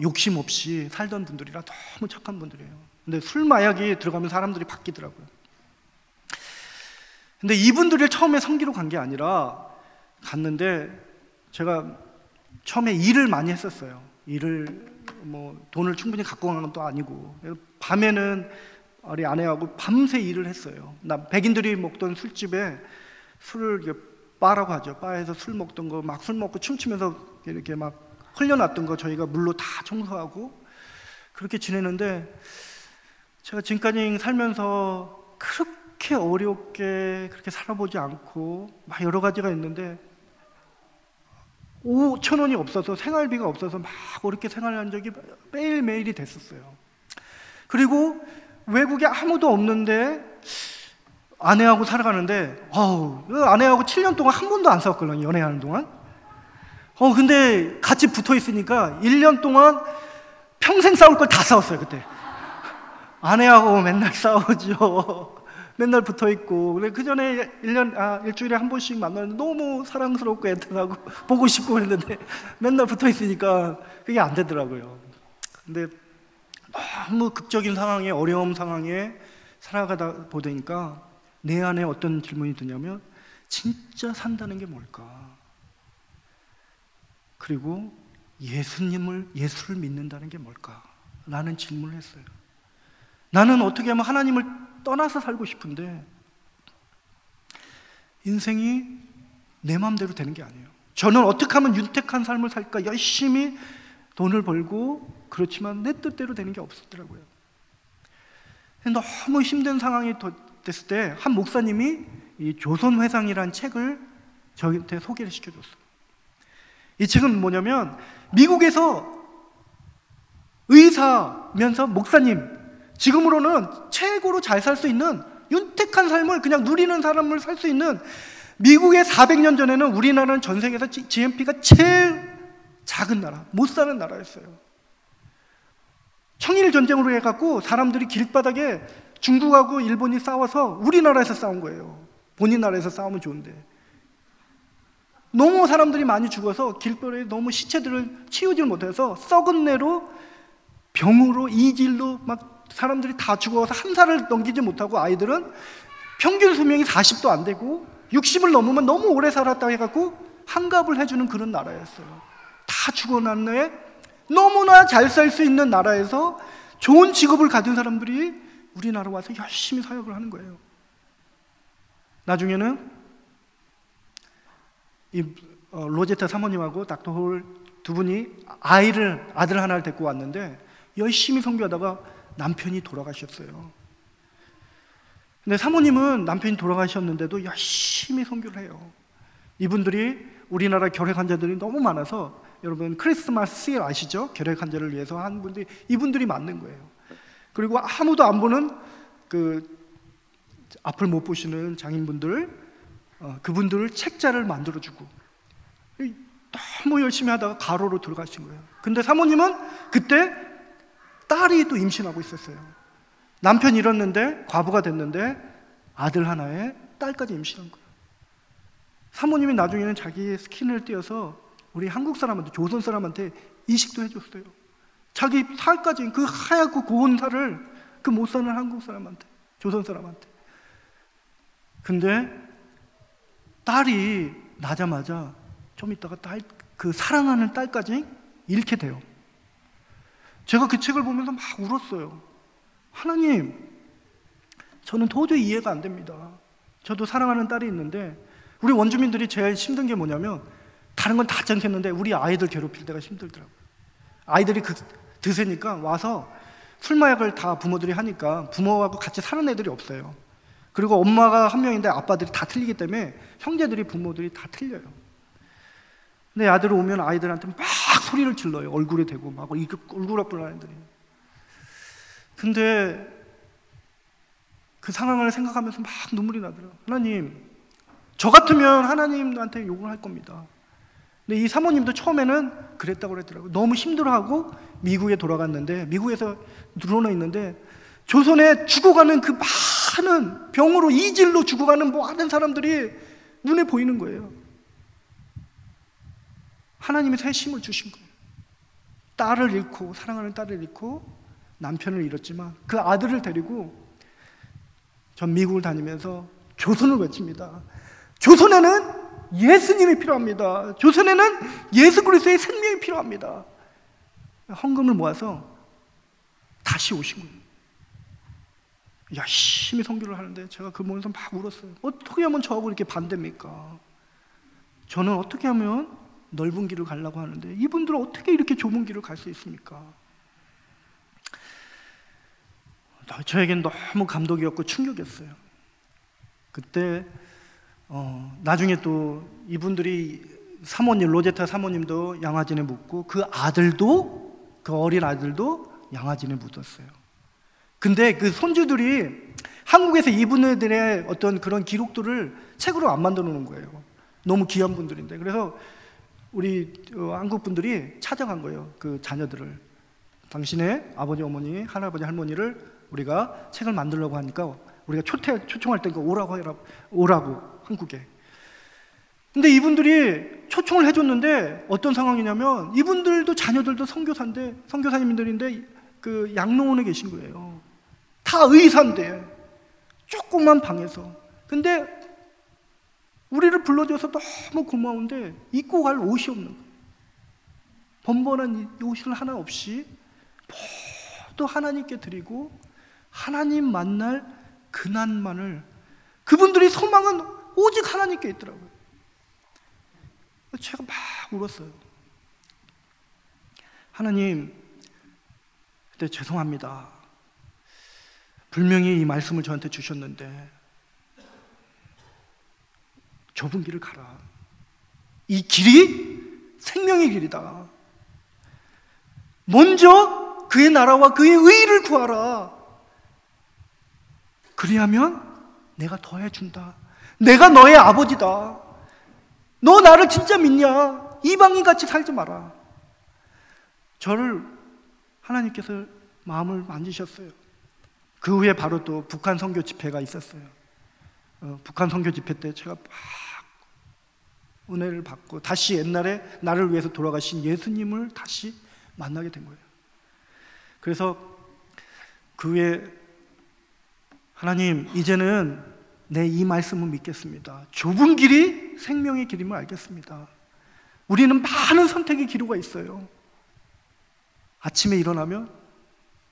욕심 없이 살던 분들이라 너무 착한 분들이에요. 근데 술 마약이 들어가면 사람들이 바뀌더라고요. 근데 이분들을 처음에 섬기러 간 게 아니라 갔는데 제가 처음에 일을 많이 했었어요. 돈을 충분히 갖고 간 건 또 아니고, 밤에는 우리 아내하고 밤새 일을 했어요. 백인들이 먹던 술집에 술을 바라고 하죠. 바에서 술 먹던 거 막 술 먹고 춤추면서 이렇게 막 흘려놨던 거 저희가 물로 다 청소하고 그렇게 지내는데, 제가 지금까지 살면서 그렇게 어렵게 그렇게 살아보지 않고 막 여러 가지가 있는데 5,000원이 없어서, 생활비가 없어서 막 그렇게 생활한 적이 매일매일이 됐었어요. 그리고 외국에 아무도 없는데 아내하고 살아가는데 아내하고 7년 동안 한 번도 안 싸웠거든요. 연애하는 동안. 근데 같이 붙어 있으니까 1년 동안 평생 싸울 걸 다 싸웠어요. 그때 아내하고 맨날 싸우죠. 맨날 붙어 있고. 그 전에 일주일에 한 번씩 만나는데 너무 사랑스럽고 애틋하고 보고 싶고 그랬는데 맨날 붙어 있으니까 그게 안 되더라고요. 근데 너무 극적인 상황에, 어려운 상황에 살아가다 보니까 내 안에 어떤 질문이 드냐면, 진짜 산다는 게 뭘까? 그리고 예수를 믿는다는 게 뭘까? 라는 질문을 했어요. 나는 어떻게 하면 하나님을 떠나서 살고 싶은데 인생이 내 마음대로 되는 게 아니에요. 저는 어떻게 하면 윤택한 삶을 살까 열심히 돈을 벌고, 그렇지만 내 뜻대로 되는 게 없었더라고요. 너무 힘든 상황이 됐을 때 한 목사님이 이 조선회상이라는 책을 저한테 소개를 시켜줬어요. 이 책은 뭐냐면, 미국에서 의사면서 목사님, 지금으로는 최고로 잘 살 수 있는 윤택한 삶을 그냥 누리는 사람을 살 수 있는, 미국의 400년 전에는 우리나라는 전 세계에서 GNP가 제일 작은 나라, 못 사는 나라였어요. 청일 전쟁으로 해갖고 사람들이 길바닥에 중국하고 일본이 싸워서 우리나라에서 싸운 거예요. 본인 나라에서 싸우면 좋은데 너무 사람들이 많이 죽어서 길거리에 너무 시체들을 치우질 못해서 썩은 내로, 병으로, 이질로 막 사람들이 다 죽어서 한 살을 넘기지 못하고, 아이들은 평균 수명이 40도 안 되고 60을 넘으면 너무 오래 살았다고 해갖고 환갑을 해주는 그런 나라였어요. 다 죽어났네. 너무나 잘 살 수 있는 나라에서 좋은 직업을 가진 사람들이 우리나라 와서 열심히 사역을 하는 거예요. 나중에는 로제타 사모님하고 닥터 홀 두 분이 아들 하나를 데리고 왔는데 열심히 선교하다가 남편이 돌아가셨어요. 근데 사모님은 남편이 돌아가셨는데도 열심히 선교를 해요. 이분들이 우리나라 결핵 환자들이 너무 많아서, 여러분 크리스마스 일 아시죠? 결핵 환자를 위해서 한 분들이 이분들이 만든 거예요. 그리고 아무도 안 보는 앞을 못 보시는 장인분들, 그분들을 책자를 만들어주고 너무 열심히 하다가 가로로 들어가신 거예요. 근데 사모님은 그때 딸이 또 임신하고 있었어요. 남편이 잃었는데 과부가 됐는데 아들 하나에 딸까지 임신한 거예요. 사모님이 나중에는 자기 스킨을 떼어서 우리 한국 사람한테, 조선 사람한테 이식도 해줬어요. 자기 살까지, 그 하얗고 고운 살을 그 못 사는 한국 사람한테, 조선 사람한테. 근데 딸이 나자마자 좀 있다가 그 사랑하는 딸까지 잃게 돼요. 제가 그 책을 보면서 막 울었어요. 하나님, 저는 도저히 이해가 안 됩니다. 저도 사랑하는 딸이 있는데, 우리 원주민들이 제일 힘든 게 뭐냐면, 다른 건 다 괜찮겠는데 우리 아이들 괴롭힐 때가 힘들더라고요. 아이들이 드세니까 와서 술 마약을 다 부모들이 하니까 부모하고 같이 사는 애들이 없어요. 그리고 엄마가 한 명인데 아빠들이 다 틀리기 때문에 형제들이, 부모들이 다 틀려요. 근데 아들 오면 아이들한테 막 소리를 질러요. 얼굴에 대고 막 얼굴 아프는 애들이. 근데 그 상황을 생각하면서 막 눈물이 나더라고요. 하나님, 저 같으면 하나님한테 욕을 할 겁니다. 근데 이 사모님도 처음에는 그랬다고 그랬더라고요. 너무 힘들어하고 미국에 돌아갔는데, 미국에서 늘어나 있는데 조선에 죽어가는 그 많은 병으로, 이질로 죽어가는 많은 사람들이 눈에 보이는 거예요. 하나님이 새 힘을 주신 거예요. 딸을 잃고, 사랑하는 딸을 잃고 남편을 잃었지만 그 아들을 데리고 전 미국을 다니면서 조선을 외칩니다. 조선에는 예수님이 필요합니다. 조선에는 예수 그리스도의 생명이 필요합니다. 헌금을 모아서 다시 오신 거예요. 열심히 선교를 하는데 제가 그 보면서 막 울었어요. 어떻게 하면 저하고 이렇게 반대입니까? 저는 어떻게 하면 넓은 길을 가려고 하는데 이분들은 어떻게 이렇게 좁은 길을 갈 수 있습니까? 저에겐 너무 감동이었고 충격이었어요. 그때 나중에 또 이분들이 사모님, 로제타 사모님도 양화진에 묻고 그 아들도, 그 어린 아들도 양화진에 묻었어요. 근데 그 손주들이 한국에서 이분들의 어떤 그런 기록들을 책으로 안 만들어 놓은 거예요. 너무 귀한 분들인데. 그래서 우리 한국 분들이 찾아간 거예요. 그 자녀들을. 당신의 아버지, 어머니, 할아버지, 할머니를 우리가 책을 만들려고 하니까 우리가 초청할 때니까 오라고 한국에. 근데 이분들이 초청을 해줬는데 어떤 상황이냐면 이분들도 자녀들도 선교사인데, 선교사님들인데 그 양로원에 계신 거예요. 다 의사인데 조그만 방에서. 근데 우리를 불러줘서 너무 고마운데 입고 갈 옷이 없는 거예요. 번번한 옷을 하나 없이 모두 하나님께 드리고 하나님 만날 그날만을, 그분들의 소망은 오직 하나님께 있더라고요. 제가 막 울었어요. 하나님, 그때 죄송합니다. 분명히 이 말씀을 저한테 주셨는데 좁은 길을 가라. 이 길이 생명의 길이다. 먼저 그의 나라와 그의 의를 구하라. 그리하면 내가 더해준다. 내가 너의 아버지다. 너 나를 진짜 믿냐? 이방인같이 살지 마라. 저를 하나님께서 마음을 만지셨어요. 그 후에 바로 또 북한 선교 집회가 있었어요. 북한 선교 집회 때 제가 막 은혜를 받고 다시 옛날에 나를 위해서 돌아가신 예수님을 다시 만나게 된 거예요. 그래서 그 후에 하나님, 이제는 내 이 말씀을 믿겠습니다. 좁은 길이 생명의 길임을 알겠습니다. 우리는 많은 선택의 기로가 있어요. 아침에 일어나면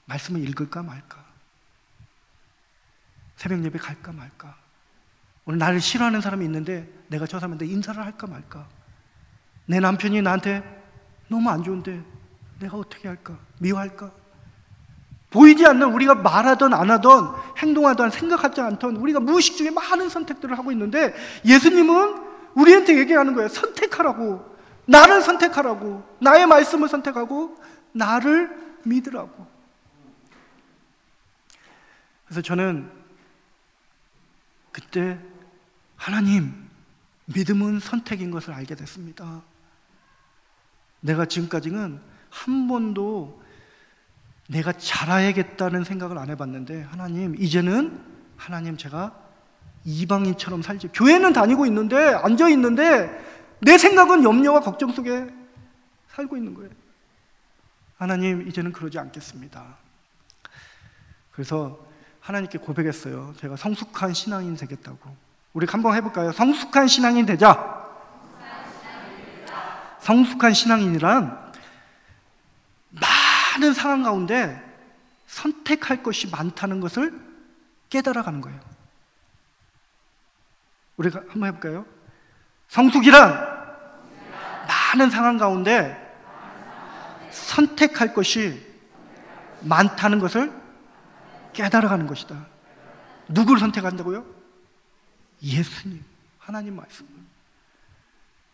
말씀을 읽을까 말까, 새벽 예배 갈까 말까, 오늘 나를 싫어하는 사람이 있는데 내가 저 사람한테 인사를 할까 말까, 내 남편이 나한테 너무 안 좋은데 내가 어떻게 할까, 미워할까. 보이지 않는, 우리가 말하던 안 하던, 행동하던, 생각하지 않던 우리가 무의식 중에 많은 선택들을 하고 있는데 예수님은 우리한테 얘기하는 거예요. 선택하라고. 나를 선택하라고. 나의 말씀을 선택하고 나를 믿으라고. 그래서 저는 그때 하나님, 믿음은 선택인 것을 알게 됐습니다. 내가 지금까지는 한 번도 내가 잘해야겠다는 생각을 안 해봤는데, 하나님, 이제는 하나님, 제가 이방인처럼 살지. 교회는 다니고 있는데, 앉아 있는데 내 생각은 염려와 걱정 속에 살고 있는 거예요. 하나님, 이제는 그러지 않겠습니다. 그래서 하나님께 고백했어요. 제가 성숙한 신앙인 되겠다고. 우리 한번 해볼까요? 성숙한 신앙인 되자. 성숙한 신앙인이란 많은 상황 가운데 선택할 것이 많다는 것을 깨달아가는 거예요. 우리가 한번 해볼까요? 성숙이란 많은 상황 가운데 선택할 것이 많다는 것을 깨달아가는 것이다. 누구를 선택한다고요? 예수님, 하나님 말씀.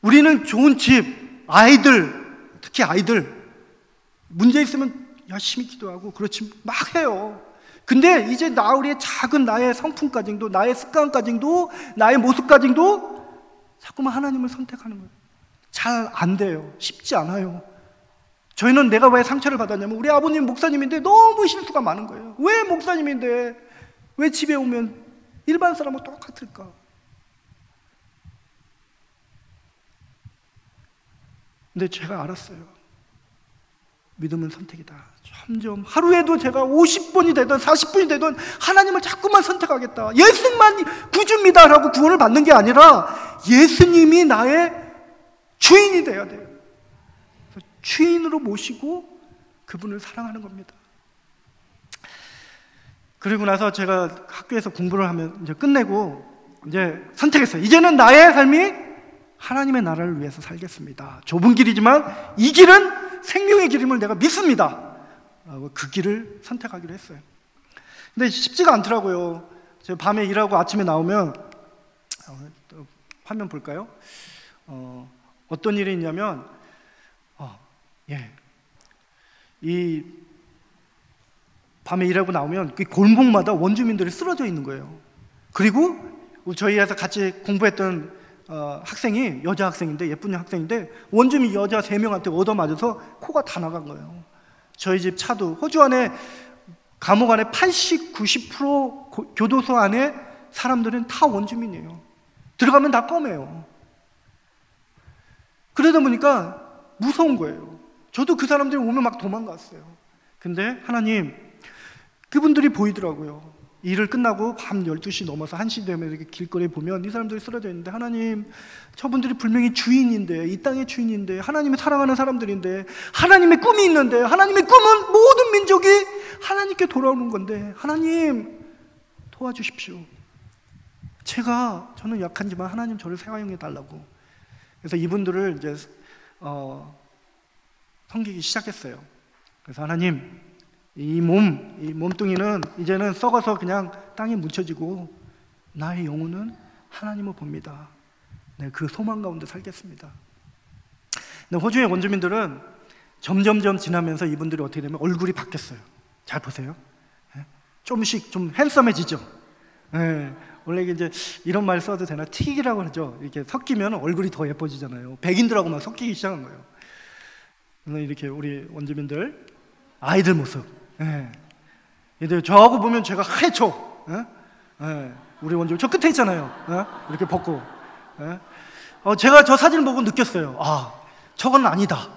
우리는 좋은 집, 아이들, 특히 아이들 문제 있으면 열심히 기도하고 그렇지 막 해요. 근데 이제 우리의 작은 나의 성품까지도, 나의 습관까지도, 나의 모습까지도 자꾸만 하나님을 선택하는 거예요. 잘 안 돼요. 쉽지 않아요. 저희는 내가 왜 상처를 받았냐면 우리 아버님 목사님인데 너무 실수가 많은 거예요. 왜 목사님인데 왜 집에 오면 일반 사람하고 똑같을까? 근데 제가 알았어요. 믿음은 선택이다. 점점 하루에도 제가 50분이 되든 40분이 되든 하나님을 자꾸만 선택하겠다. 예수만 구주입니다라고 구원을 받는 게 아니라 예수님이 나의 주인이 돼야 돼요. 주인으로 모시고 그분을 사랑하는 겁니다. 그리고 나서 제가 학교에서 공부를 하면 이제 끝내고 이제 선택했어요. 이제는 나의 삶이 하나님의 나라를 위해서 살겠습니다. 좁은 길이지만 이 길은 생명의 길임을 내가 믿습니다. 라고 그 길을 선택하기로 했어요. 근데 쉽지가 않더라고요. 제가 밤에 일하고 아침에 나오면 화면 볼까요? 어떤 일이 있냐면 이 밤에 일하고 나오면 그 골목마다 원주민들이 쓰러져 있는 거예요. 그리고 저희 회사 같이 공부했던 학생이 여자 학생인데, 예쁜 학생인데 원주민 여자 3명한테 얻어맞아서 코가 다 나간 거예요. 저희 집 차도 호주 안에 감옥 안에 80, 90% 교도소 안에 사람들은 다 원주민이에요. 들어가면 다 껌해요. 그러다 보니까 무서운 거예요. 저도 그 사람들이 오면 막 도망갔어요. 근데 하나님, 그분들이 보이더라고요. 일을 끝나고 밤 12시 넘어서 1시 되면 이렇게 길거리에 보면 이 사람들이 쓰러져 있는데, 하나님, 저분들이 분명히 주인인데, 이 땅의 주인인데, 하나님을 사랑하는 사람들인데, 하나님의 꿈이 있는데, 하나님의 꿈은 모든 민족이 하나님께 돌아오는 건데, 하나님 도와주십시오. 저는 약한지만 하나님 저를 사용해 달라고. 그래서 이분들을 이제 섬기기 시작했어요. 그래서 하나님, 이 몸뚱이는 이제는 썩어서 그냥 땅에 묻혀지고 나의 영혼은 하나님을 봅니다. 네, 그 소망 가운데 살겠습니다. 근데 호주의 원주민들은 점점점 지나면서 이분들이 어떻게 되면 얼굴이 바뀌었어요. 잘 보세요. 네? 조금씩 좀 핸섬해지죠. 네, 원래 이제 이런 말 써도 되나? 틱이라고 하죠. 이렇게 섞이면 얼굴이 더 예뻐지잖아요. 백인들하고만 섞이기 시작한 거예요. 그래서 이렇게 우리 원주민들 아이들 모습. 얘들 저하고 보면 제가 하얗죠. 우리 원주민 저 끝에 있잖아요. 이렇게 벗고. 제가 저 사진을 보고 느꼈어요. 아, 저건 아니다.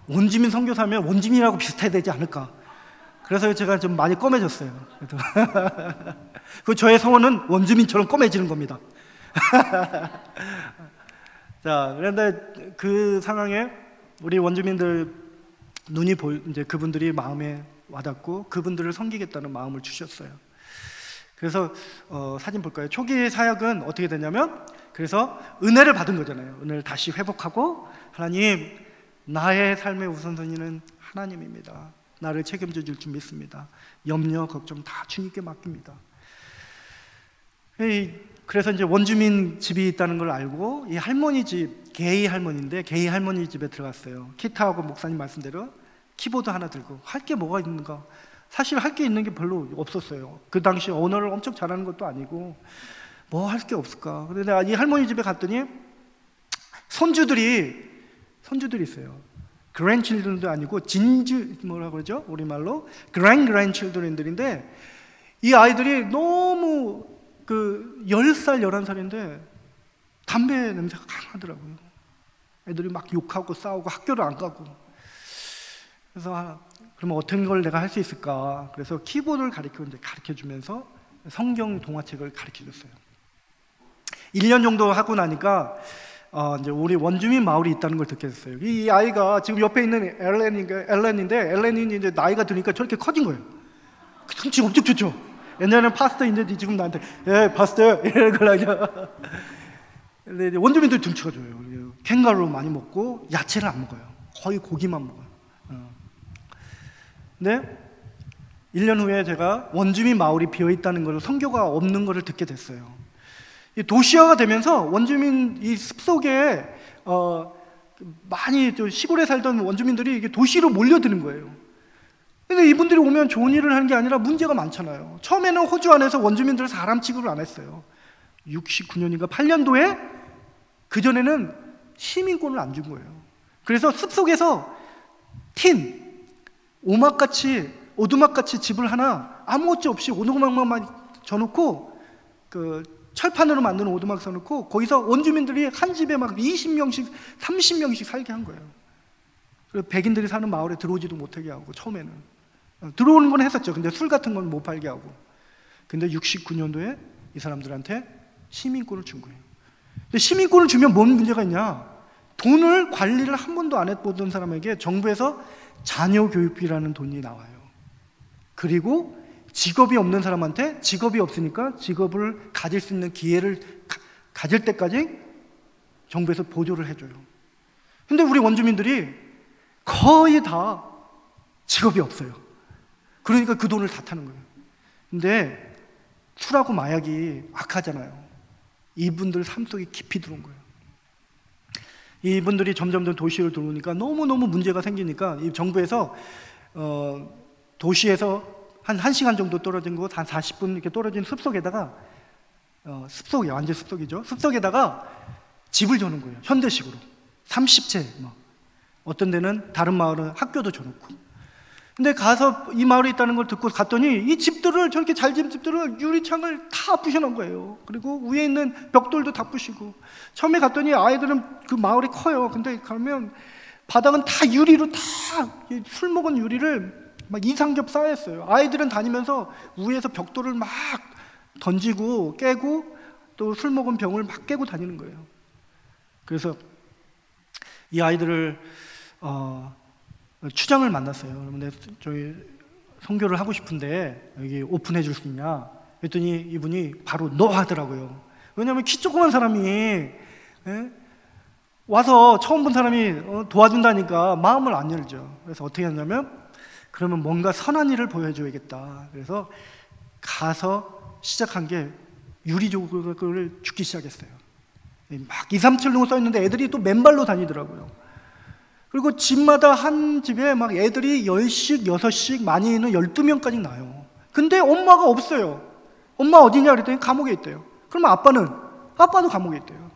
원주민 선교사면 원주민이라고 비슷해야 되지 않을까. 그래서 제가 좀 많이 검해졌어요. 그 저의 소원은 원주민처럼 검해지는 겁니다. 자, 그런데 그 상황에 우리 원주민들 눈이 이제 그분들이 마음에 와닿고 그분들을 섬기겠다는 마음을 주셨어요. 그래서 사진 볼까요? 초기 사역은 어떻게 되냐면, 그래서 은혜를 받은 거잖아요. 은혜를 다시 회복하고, 하나님, 나의 삶의 우선순위는 하나님입니다. 나를 책임져 줄 줄 믿습니다. 염려, 걱정 다 주님께 맡깁니다. 그래서 이제 원주민 집이 있다는 걸 알고 이 할머니 집, 게이 할머니인데 게이 할머니 집에 들어갔어요. 기타하고 목사님 말씀대로 키보드 하나 들고. 할 게 뭐가 있는가? 사실 할 게 있는 게 별로 없었어요. 그 당시 언어를 엄청 잘하는 것도 아니고 뭐 할 게 없을까? 근데 내가 이 할머니 집에 갔더니 손주들이 있어요. grandchildren도 아니고 진주 뭐라 그러죠? 우리말로 grandchildren들인데 이 아이들이 너무 10살, 11살인데 담배 냄새가 강하더라고요. 애들이 막 욕하고 싸우고 학교를 안 가고. 그래서 그러면 어떤 걸 내가 할 수 있을까? 그래서 키보드를 가르쳐주면서 성경 동화책을 가르쳐줬어요. 1년 정도 하고 나니까 이제 우리 원주민 마을이 있다는 걸 듣게 됐어요. 이 아이가 지금 옆에 있는 엘렌인데 엘렌이 이제 나이가 드니까 저렇게 커진 거예요. 성취 엄청 좋죠. 옛날에는 파스터인데 지금 나한테 파스터 이런 걸 하죠. 근데 원주민들 등치가 좋아요. 캥거루 많이 먹고 야채를 안 먹어요. 거의 고기만 먹어요. 근데 1년 후에 제가 원주민 마을이 비어있다는 걸, 성교가 없는 것을 듣게 됐어요. 도시화가 되면서 원주민 이 숲속에 많이 시골에 살던 원주민들이 이게 도시로 몰려드는 거예요. 근데 이분들이 오면 좋은 일을 하는 게 아니라 문제가 많잖아요. 처음에는 호주 안에서 원주민들을 사람 취급을 안 했어요. 69년인가 8년도에 그전에는 시민권을 안 준 거예요. 그래서 숲속에서 오두막같이 집을 하나 아무것도 없이 오두막만 져놓고 철판으로 만든 오두막 써놓고 거기서 원주민들이 한 집에 막 20명씩 30명씩 살게 한 거예요. 그래서 백인들이 사는 마을에 들어오지도 못하게 하고, 처음에는 들어오는 건 했었죠. 근데 술 같은 건 못 팔게 하고. 근데 69년도에 이 사람들한테 시민권을 준 거예요. 근데 시민권을 주면 뭔 문제가 있냐? 돈을 관리를 한 번도 안 해보던 사람에게 정부에서 자녀 교육비라는 돈이 나와요. 그리고 직업이 없는 사람한테 직업이 없으니까 직업을 가질 수 있는 기회를 가질 때까지 정부에서 보조를 해줘요. 근데 우리 원주민들이 거의 다 직업이 없어요. 그러니까 그 돈을 다 타는 거예요. 근데 술하고 마약이 악하잖아요. 이분들 삶 속에 깊이 들어온 거예요. 이분들이 점점 도시로 들어오니까 너무너무 문제가 생기니까 이 정부에서 도시에서 한 1시간 정도 떨어진 곳, 한 40분 이렇게 떨어진 숲속에다가 숲속이에요. 완전 숲속이죠. 숲속에다가 집을 저는 거예요. 현대식으로 30채 어떤 데는 다른 마을은 학교도 줘놓고. 근데 가서 이 마을에 있다는 걸 듣고 갔더니 이 집들을, 저렇게 잘 지은 집들을 유리창을 다 부셔놓은 거예요. 그리고 위에 있는 벽돌도 다 부시고. 처음에 갔더니 아이들은 그 마을이 커요. 근데 가면 바닥은 다 유리로, 다 술 먹은 유리를 막 이상겹 쌓였어요. 아이들은 다니면서 위에서 벽돌을 막 던지고 깨고 또 술 먹은 병을 막 깨고 다니는 거예요. 그래서 이 아이들을 추장을 만났어요. 그런데 저희 선교를 하고 싶은데 여기 오픈해 줄 수 있냐? 그랬더니 이분이 바로 너 하더라고요. 왜냐하면 키 조그만 사람이 와서 처음 본 사람이 도와준다니까 마음을 안 열죠. 그래서 어떻게 했냐면, 그러면 뭔가 선한 일을 보여줘야겠다. 그래서 가서 시작한 게 유리조각을 줍기 시작했어요. 막 2, 3층 써있는데 애들이 또 맨발로 다니더라고요. 그리고 집마다 한 집에 막 애들이 10씩, 6씩, 많이는 12명까지 나요. 근데 엄마가 없어요. 엄마 어디냐 그랬더니 감옥에 있대요. 그러면 아빠도 감옥에 있대요.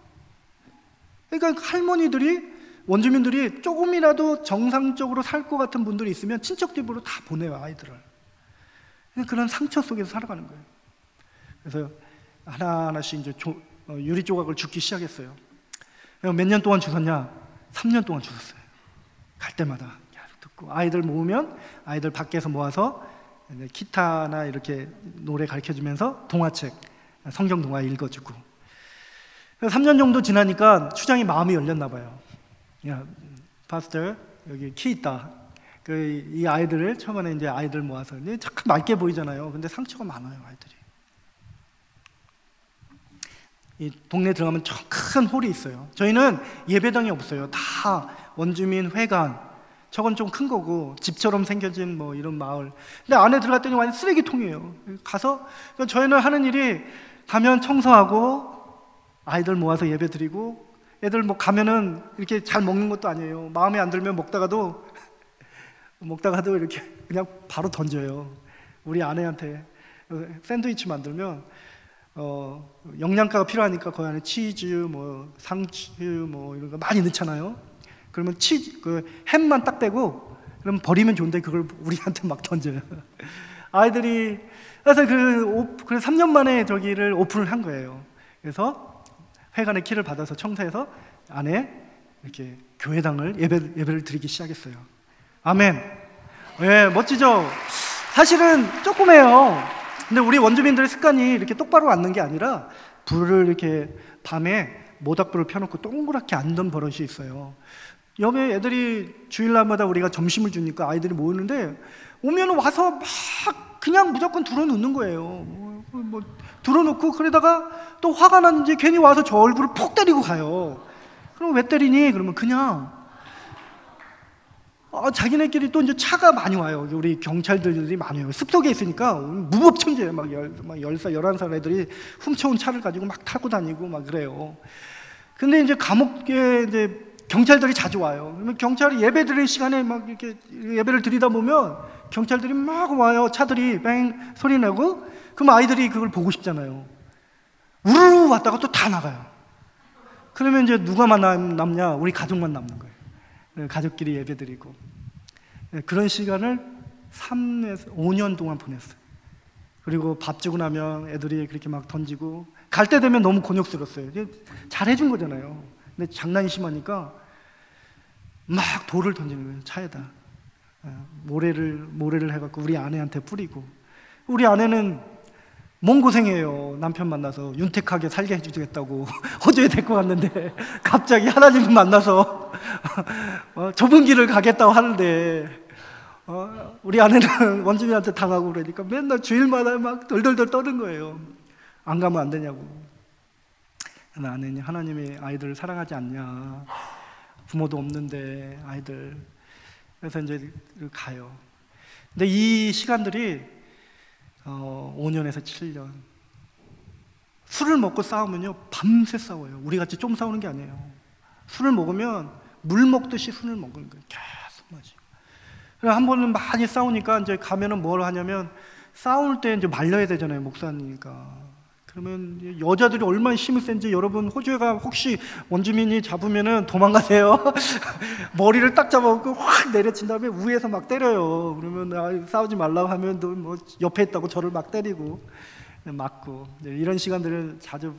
그러니까 할머니들이, 원주민들이 조금이라도 정상적으로 살 것 같은 분들이 있으면 친척 집으로 다 보내요, 아이들을. 그런 상처 속에서 살아가는 거예요. 그래서 하나하나씩 이제 유리 조각을 줍기 시작했어요. 몇 년 동안 주웠냐? 3년 동안 주웠어요. 갈 때마다 계속 듣고, 아이들 모으면 아이들 밖에서 모아서 기타나 이렇게 노래 가르쳐주면서 동화책, 성경 동화 읽어주고. 3년 정도 지나니까 추장이 마음이 열렸나 봐요. 야, 파스터, 여기 키 있다. 이 아이들을 처음에 이제 아이들 모아서, 참 맑게 보이잖아요. 근데 상처가 많아요, 아이들이. 이 동네 들어가면 큰 홀이 있어요. 저희는 예배당이 없어요. 다 원주민 회관. 저건 좀 큰 거고, 집처럼 생겨진 이런 마을. 근데 안에 들어갔더니 완전 쓰레기통이에요. 가서 저희는 하는 일이, 가면 청소하고 아이들 모아서 예배 드리고, 애들 가면은 이렇게 잘 먹는 것도 아니에요. 마음에 안 들면 먹다가도 이렇게 그냥 바로 던져요. 우리 아내한테 샌드위치 만들면 영양가가 필요하니까 그 안에 치즈, 상추 이런 거 많이 넣잖아요. 그러면 햄만 딱 빼고 그럼 버리면 좋은데 그걸 우리한테 막 던져요. 아이들이 그래서 그 3년 만에 저기를 오픈을 한 거예요. 그래서 회관의 키를 받아서 청사해서 안에 이렇게 교회당을 예배를 드리기 시작했어요. 아멘. 예, 멋지죠? 사실은 조그매요. 근데 우리 원주민들의 습관이 이렇게 똑바로 앉는 게 아니라 불을 이렇게 밤에 모닥불을 펴놓고 동그랗게 앉는 버릇이 있어요. 옆에 애들이 주일날마다 우리가 점심을 주니까 아이들이 모이는데 오면 와서 막 그냥 무조건 들어놓는 거예요. 들어놓고 그러다가 또 화가 났는지 괜히 와서 저 얼굴을 푹 때리고 가요. 그럼 왜 때리니? 그러면 그냥 자기네끼리 또 이제 차가 많이 와요. 우리 경찰들이 많이 와요. 습속에 있으니까 무법천지예요. 막 10살, 11살 애들이 훔쳐온 차를 가지고 막 타고 다니고 막 그래요. 근데 이제 감옥에 이제 경찰들이 자주 와요. 그러면 경찰이 예배 드리는 시간에 막 이렇게 예배를 드리다 보면 경찰들이 막 와요. 차들이 뺑 소리 내고, 그럼 아이들이 그걸 보고 싶잖아요. 우르르 왔다가 또 다 나가요. 그러면 이제 누가 남냐? 우리 가족만 남는 거예요. 가족끼리 예배 드리고. 그런 시간을 3에서 5년 동안 보냈어요. 그리고 밥 주고 나면 애들이 그렇게 막 던지고, 갈 때 되면 너무 곤욕스러웠어요. 잘해준 거잖아요. 근데 장난이 심하니까 막 돌을 던지는 거예요. 차에다 모래를 해갖고 우리 아내한테 뿌리고. 우리 아내는 몸 고생해요. 남편 만나서 윤택하게 살게 해주겠다고 호주에 데리고 갔는데 갑자기 하나님을 만나서 좁은 길을 가겠다고 하는데 우리 아내는 원주민한테 당하고 그러니까 맨날 주일마다 막 덜덜덜 떠는 거예요. 안 가면 안 되냐고. 아내는 하나님이 아이들을 사랑하지 않냐, 부모도 없는데 아이들. 그래서 이제 가요. 근데 이 시간들이 5년에서 7년. 술을 먹고 싸우면요 밤새 싸워요. 우리같이 좀 싸우는 게 아니에요. 술을 먹으면 물 먹듯이 술을 먹는 거예요. 계속 마시고. 그래서 한 번은 많이 싸우니까 이제 가면은 뭘 하냐면, 싸울 때 이제 말려야 되잖아요, 목사니까. 그러면 여자들이 얼마나 힘이 센지, 여러분 호주가 혹시 원주민이 잡으면은 도망가세요. 머리를 딱 잡아갖고 확 내려친 다음에 위에서 막 때려요. 그러면 싸우지 말라고 하면 또 뭐 옆에 있다고 저를 막 때리고 맞고, 이런 시간들을 자주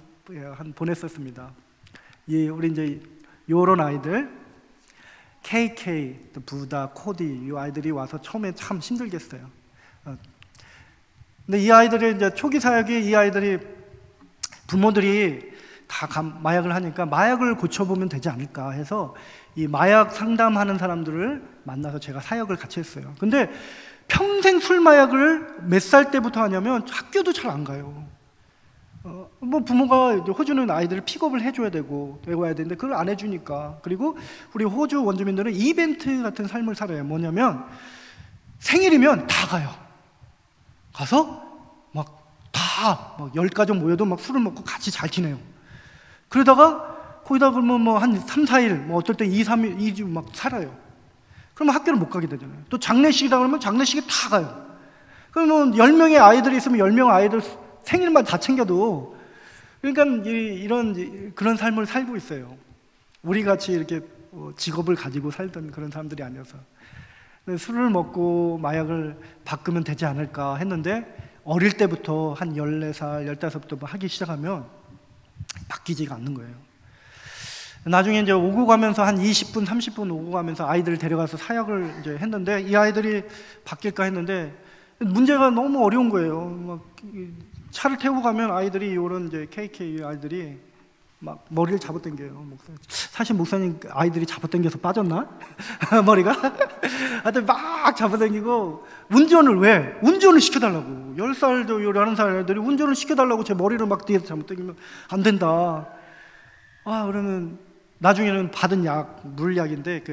보냈었습니다. 우리 이제 요런 아이들, KK, 또 부다, 코디, 이 아이들이 와서 처음에 참 힘들겠어요. 근데 이 아이들이 이제 초기 사역이, 이 아이들이 부모들이 다 마약을 하니까 마약을 고쳐보면 되지 않을까 해서 이 마약 상담하는 사람들을 만나서 제가 사역을 같이 했어요. 근데 평생 술 마약을 몇 살 때부터 하냐면 학교도 잘 안 가요. 뭐 부모가 호주는 아이들을 픽업을 해줘야 되고 와야 되는데 그걸 안 해주니까. 그리고 우리 호주 원주민들은 이벤트 같은 삶을 살아요. 뭐냐면 생일이면 다 가요. 가서 막 10가족 모여도 막 술을 먹고 같이 잘 지내요. 그러다가 거기다 그러면 뭐 한 3, 4일, 뭐 어떨 때 2, 3일, 2주 막 살아요. 그러면 학교를 못 가게 되잖아요. 또 장례식이다 그러면 장례식에 다 가요. 그러면 10명의 아이들이 있으면 10명 아이들 생일만 다 챙겨도, 그러니까 그런 삶을 살고 있어요. 우리 같이 이렇게 직업을 가지고 살던 그런 사람들이 아니어서. 술을 먹고 마약을 바꾸면 되지 않을까 했는데, 어릴 때부터 한 14살, 15부터 하기 시작하면 바뀌지가 않는 거예요. 나중에 이제 오고 가면서 한 20분, 30분 오고 가면서 아이들을 데려가서 사역을 이제 했는데, 이 아이들이 바뀔까 했는데 문제가 너무 어려운 거예요. 막 차를 태우고 가면 아이들이, 이런 이제 KK 아이들이 막 머리를 잡아당겨요. 사실 목사님 아이들이 잡아당겨서 빠졌나? 머리가? 하여튼 막 잡아당기고, 운전을 시켜달라고. 10살, 11살 애들이 운전을 시켜달라고 제 머리를 막 뒤에서 잘못당기면 안 된다. 그러면 나중에는 받은 물약인데,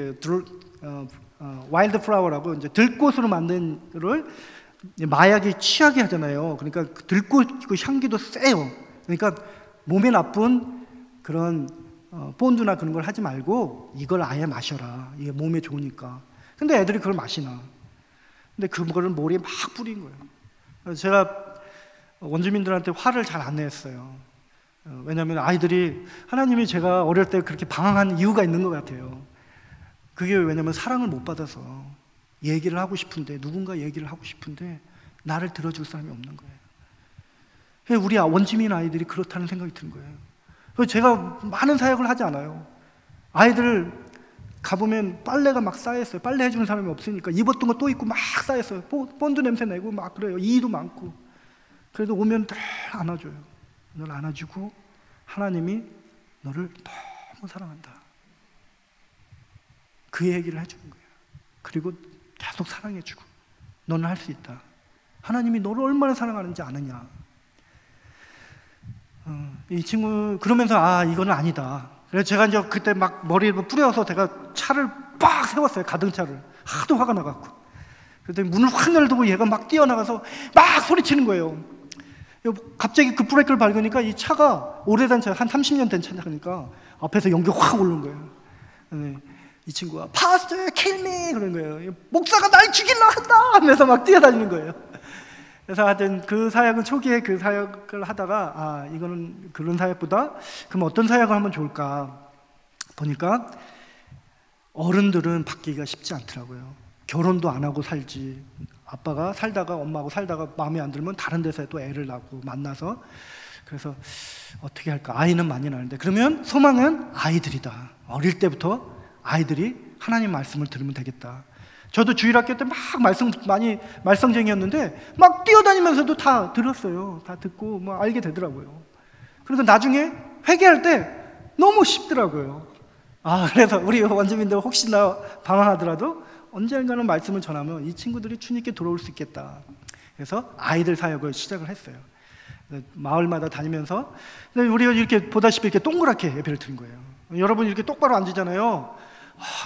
와일드 플라워라고 이제 들꽃으로 만든 거를 마약이 취하게 하잖아요. 그러니까 들꽃 그 향기도 세요. 그러니까 몸에 나쁜 그런 본드나 그런 걸 하지 말고 이걸 아예 마셔라. 이게 몸에 좋으니까. 근데 애들이 그걸 마시나. 근데 그거를 머리에 막 뿌린 거예요. 그래서 제가 원주민들한테 화를 잘 안 냈어요. 왜냐하면 아이들이, 하나님이 제가 어릴 때 그렇게 방황한 이유가 있는 것 같아요. 그게 왜냐면 사랑을 못 받아서 얘기를 하고 싶은데, 누군가 얘기를 하고 싶은데 나를 들어줄 사람이 없는 거예요. 우리 원주민 아이들이 그렇다는 생각이 드는 거예요. 그래서 제가 많은 사역을 하지 않아요. 아이들 가보면 빨래가 막 쌓여있어요. 빨래 해주는 사람이 없으니까 입었던 거 또 입고 막 쌓여있어요. 본드 냄새 내고 막 그래요. 이의도 많고. 그래도 오면 늘 안아줘요. 늘 안아주고 하나님이 너를 너무 사랑한다, 그 얘기를 해주는 거예요. 그리고 계속 사랑해주고 너는 할 수 있다. 하나님이 너를 얼마나 사랑하는지 아느냐. 이 친구 그러면서 이거는 아니다. 그래서 제가 이제 그때 막 머리에 뿌려서 제가 차를 빡 세웠어요. 가등차를. 하도 화가 나갖고. 그랬더니 문을 확 열두고 얘가 막 뛰어나가서 막 소리치는 거예요. 갑자기 그 브레이크를 밟으니까 이 차가 오래된 차, 한 30년 된 차니까 앞에서 연기 확 오른 거예요. 이 친구가 Pastor, kill me! 그런 거예요. 목사가 날 죽이려 한다! 하면서 막 뛰어다니는 거예요. 그래서 하여튼 그 사역은 초기에 그 사역을 하다가 이거는 그런 사역보다 그럼 어떤 사역을 하면 좋을까 보니까 어른들은 바뀌기가 쉽지 않더라고요. 결혼도 안 하고 살지. 아빠가 살다가 엄마하고 살다가 마음에 안 들면 다른 데서 또 애를 낳고 만나서, 그래서 어떻게 할까? 아이는 많이 나는데 그러면 소망은 아이들이다. 어릴 때부터 아이들이 하나님 말씀을 들으면 되겠다. 저도 주일학교 때 막 말썽쟁이였는데 막 뛰어다니면서도 다 들었어요. 다 듣고 뭐 알게 되더라고요. 그래서 나중에 회개할 때 너무 쉽더라고요. 그래서 우리 원주민들 혹시나 방황하더라도 언젠가는 말씀을 전하면 이 친구들이 주님께 돌아올 수 있겠다. 그래서 아이들 사역을 시작을 했어요. 마을마다 다니면서 우리가 이렇게 보다시피 이렇게 동그랗게 예배를 드린 거예요. 여러분 이렇게 똑바로 앉으잖아요.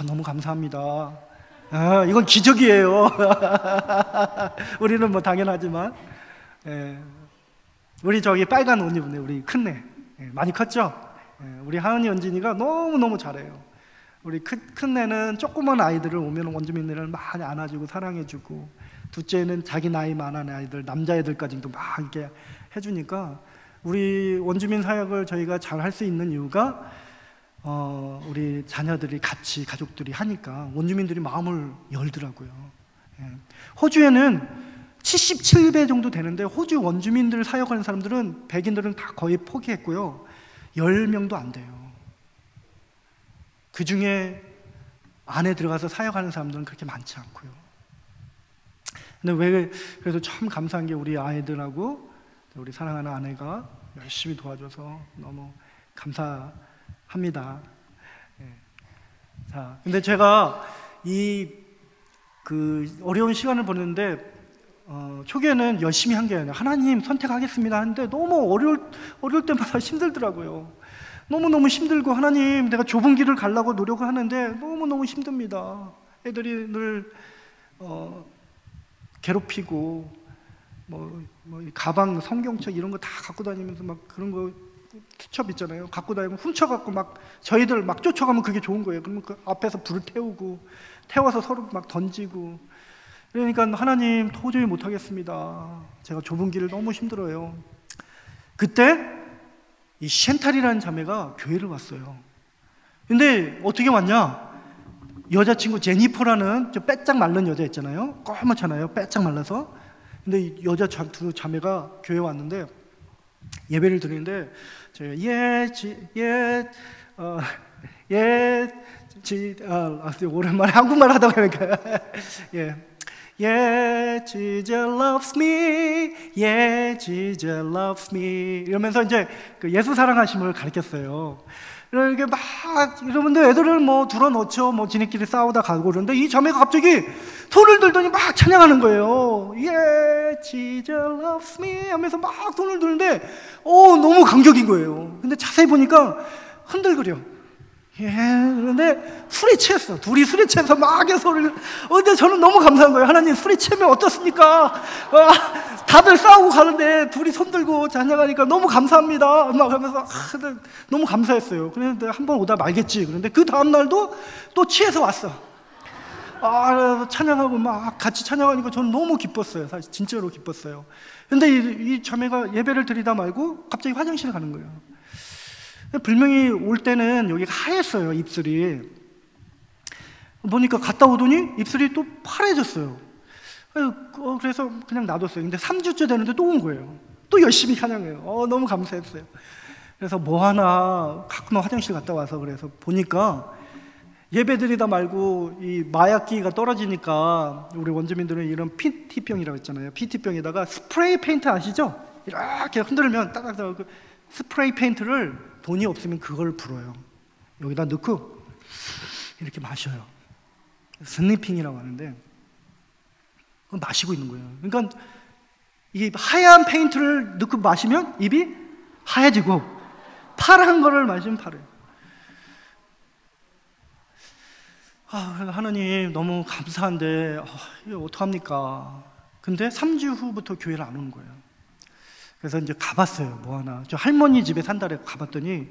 너무 감사합니다. 이건 기적이에요. 우리는 뭐 당연하지만, 우리 저기 빨간 옷 입은 애, 우리 큰애 많이 컸죠? 우리 하은이 연진이가 너무너무 잘해요. 우리 큰애는 조그만 아이들을 오면 원주민들을 많이 안아주고 사랑해주고, 둘째는 자기 나이 많은 아이들, 남자애들까지도 막 이렇게 해주니까 우리 원주민 사역을 저희가 잘 할 수 있는 이유가 우리 자녀들이 같이 가족들이 하니까 원주민들이 마음을 열더라고요. 호주에는 77배 정도 되는데 호주 원주민들 사역하는 사람들은, 백인들은 다 거의 포기했고요. 10명도 안 돼요. 그 중에 안에 들어가서 사역하는 사람들은 그렇게 많지 않고요. 근데 그래서 참 감사한 게 우리 아이들하고 우리 사랑하는 아내가 열심히 도와줘서 너무 감사합니다. 자, 근데 제가 그 어려운 시간을 보냈는데 초기에는 열심히 한 게 아니라 하나님 선택하겠습니다 하는데 너무 어려울 때마다 힘들더라고요. 너무너무 힘들고 하나님 내가 좁은 길을 가려고 노력을 하는데 너무너무 힘듭니다. 애들이 늘 괴롭히고 뭐 가방, 성경책 이런 거 다 갖고 다니면서 막 그런 거 수첩 있잖아요. 갖고 다니고 훔쳐갖고 막 저희들 막 쫓아가면 그게 좋은 거예요. 그러면 그 앞에서 불을 태워서 서로 막 던지고. 그러니까 하나님 도저히 못하겠습니다. 제가 좁은 길을 너무 힘들어요. 그때 이 쉔탈이라는 자매가 교회를 왔어요. 근데 어떻게 왔냐? 여자친구 제니퍼라는 저 빼짝 마른 여자 있잖아요. 까맣잖아요. 빼짝 말라서. 근데 이 여자 두 자매가 교회에 왔는데 예배를 드리는데 오랜만에 한국말 하다 보니까 Jesus loves me, Jesus loves me 이러면서 이제 그 예수 사랑하심을 가르쳤어요. 이렇게 막 여러분들 애들을 뭐 둘러놓죠. 뭐 지네끼리 싸우다 가고 그러는데 이 자매가 갑자기 손을 들더니 막 찬양하는 거예요. Jesus loves me 하면서 막 손을 드는데 너무 감격인 거예요. 근데 자세히 보니까 흔들거려. 그런데 술이 취했어. 둘이 술이 취해서 막 소리를. 근데 저는 너무 감사한 거예요. 하나님 술이 취하면 어떻습니까? 다들 싸우고 가는데 둘이 손들고 찬양하니까 너무 감사합니다. 막 하면서 너무 감사했어요. 그런데 한번 오다 말겠지. 그런데 그 다음 날도 또 취해서 왔어. 찬양하고 막 같이 찬양하니까 저는 너무 기뻤어요. 사실 진짜로 기뻤어요. 근데 이 자매가 예배를 드리다 말고 갑자기 화장실에 가는 거예요. 불명이 올 때는 여기가 하였어요, 입술이. 보니까 갔다 오더니 입술이 또 파래졌어요. 그래서 그냥 놔뒀어요. 근데 3주째 되는데 또 온 거예요. 또 열심히 찬양해요. 너무 감사했어요. 그래서 뭐 하나 가끔 화장실 갔다 와서 그래서 보니까 예배드리다 말고 이 마약기가 떨어지니까 우리 원주민들은 이런 PT병이라고 했잖아요. PT병에다가 스프레이 페인트 아시죠? 이렇게 흔들면 따닥따닥 그 스프레이 페인트를 돈이 없으면 그걸 불어요. 여기다 넣고 이렇게 마셔요. 스니핑이라고 하는데 그걸 마시고 있는 거예요. 그러니까 이 하얀 페인트를 넣고 마시면 입이 하얘지고 파란 거를 마시면 파래요. 하나님 너무 감사한데 이거 어떡합니까? 근데 3주 후부터 교회를 안 오는 거예요. 그래서 이제 가봤어요. 뭐 하나 저 할머니 집에 산다래 가봤더니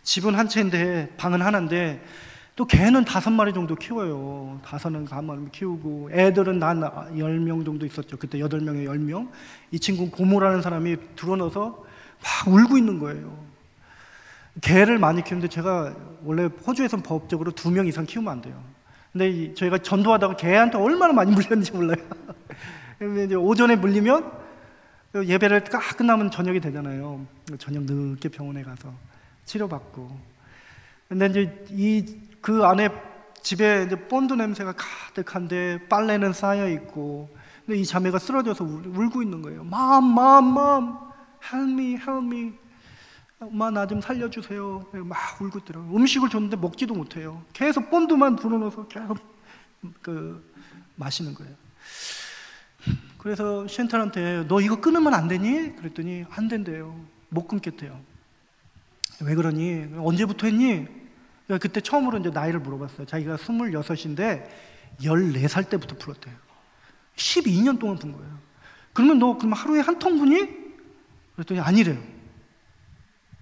집은 한 채인데 방은 하나인데 또 개는 5마리 정도 키워요. 5마리 키우고 애들은 한 10명 정도 있었죠. 그때 8명에 10명. 이 친구 고모라는 사람이 들어넣어서 막 울고 있는 거예요. 개를 많이 키우는데 제가 원래 호주에서는 법적으로 2명 이상 키우면 안 돼요. 근데 저희가 전도하다가 개한테 얼마나 많이 물렸는지 몰라요. 이제 오전에 물리면 예배를 딱 끝나면 저녁이 되잖아요. 저녁 늦게 병원에 가서 치료받고. 근데 이제 그 안에 집에 이제 본드 냄새가 가득한데 빨래는 쌓여 있고, 근데 이 자매가 쓰러져서 울고 있는 거예요. Mom, help me. 엄마 나 좀 살려주세요. 막 울고 있더라고요. 음식을 줬는데 먹지도 못해요. 계속 본드만 불어넣어서 계속 마시는 거예요. 그래서 챈탈한테 너 이거 끊으면 안 되니? 그랬더니 안 된대요. 못 끊겠대요. 왜 그러니? 언제부터 했니? 그때 처음으로 이제 나이를 물어봤어요. 자기가 26인데 14살 때부터 풀었대요. 12년 동안 푼 거예요. 그러면 너 그럼 하루에 한 통 부니? 그랬더니 아니래요.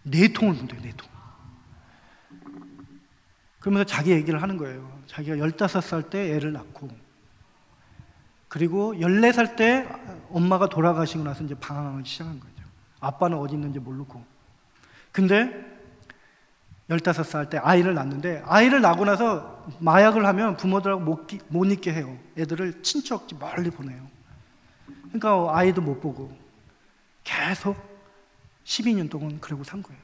4통을 분대요. 4통. 그러면서 자기 얘기를 하는 거예요. 자기가 15살 때 애를 낳고, 그리고 14살 때 엄마가 돌아가시고 나서 이제 방황하기 시작한 거죠. 아빠는 어디 있는지 모르고. 근데 15살 때 아이를 낳는데, 아이를 낳고 나서 마약을 하면 부모들하고 못 있게 해요. 애들을 친척 집 멀리 보내요. 그러니까 아이도 못 보고 계속 12년 동안 그러고 산 거예요.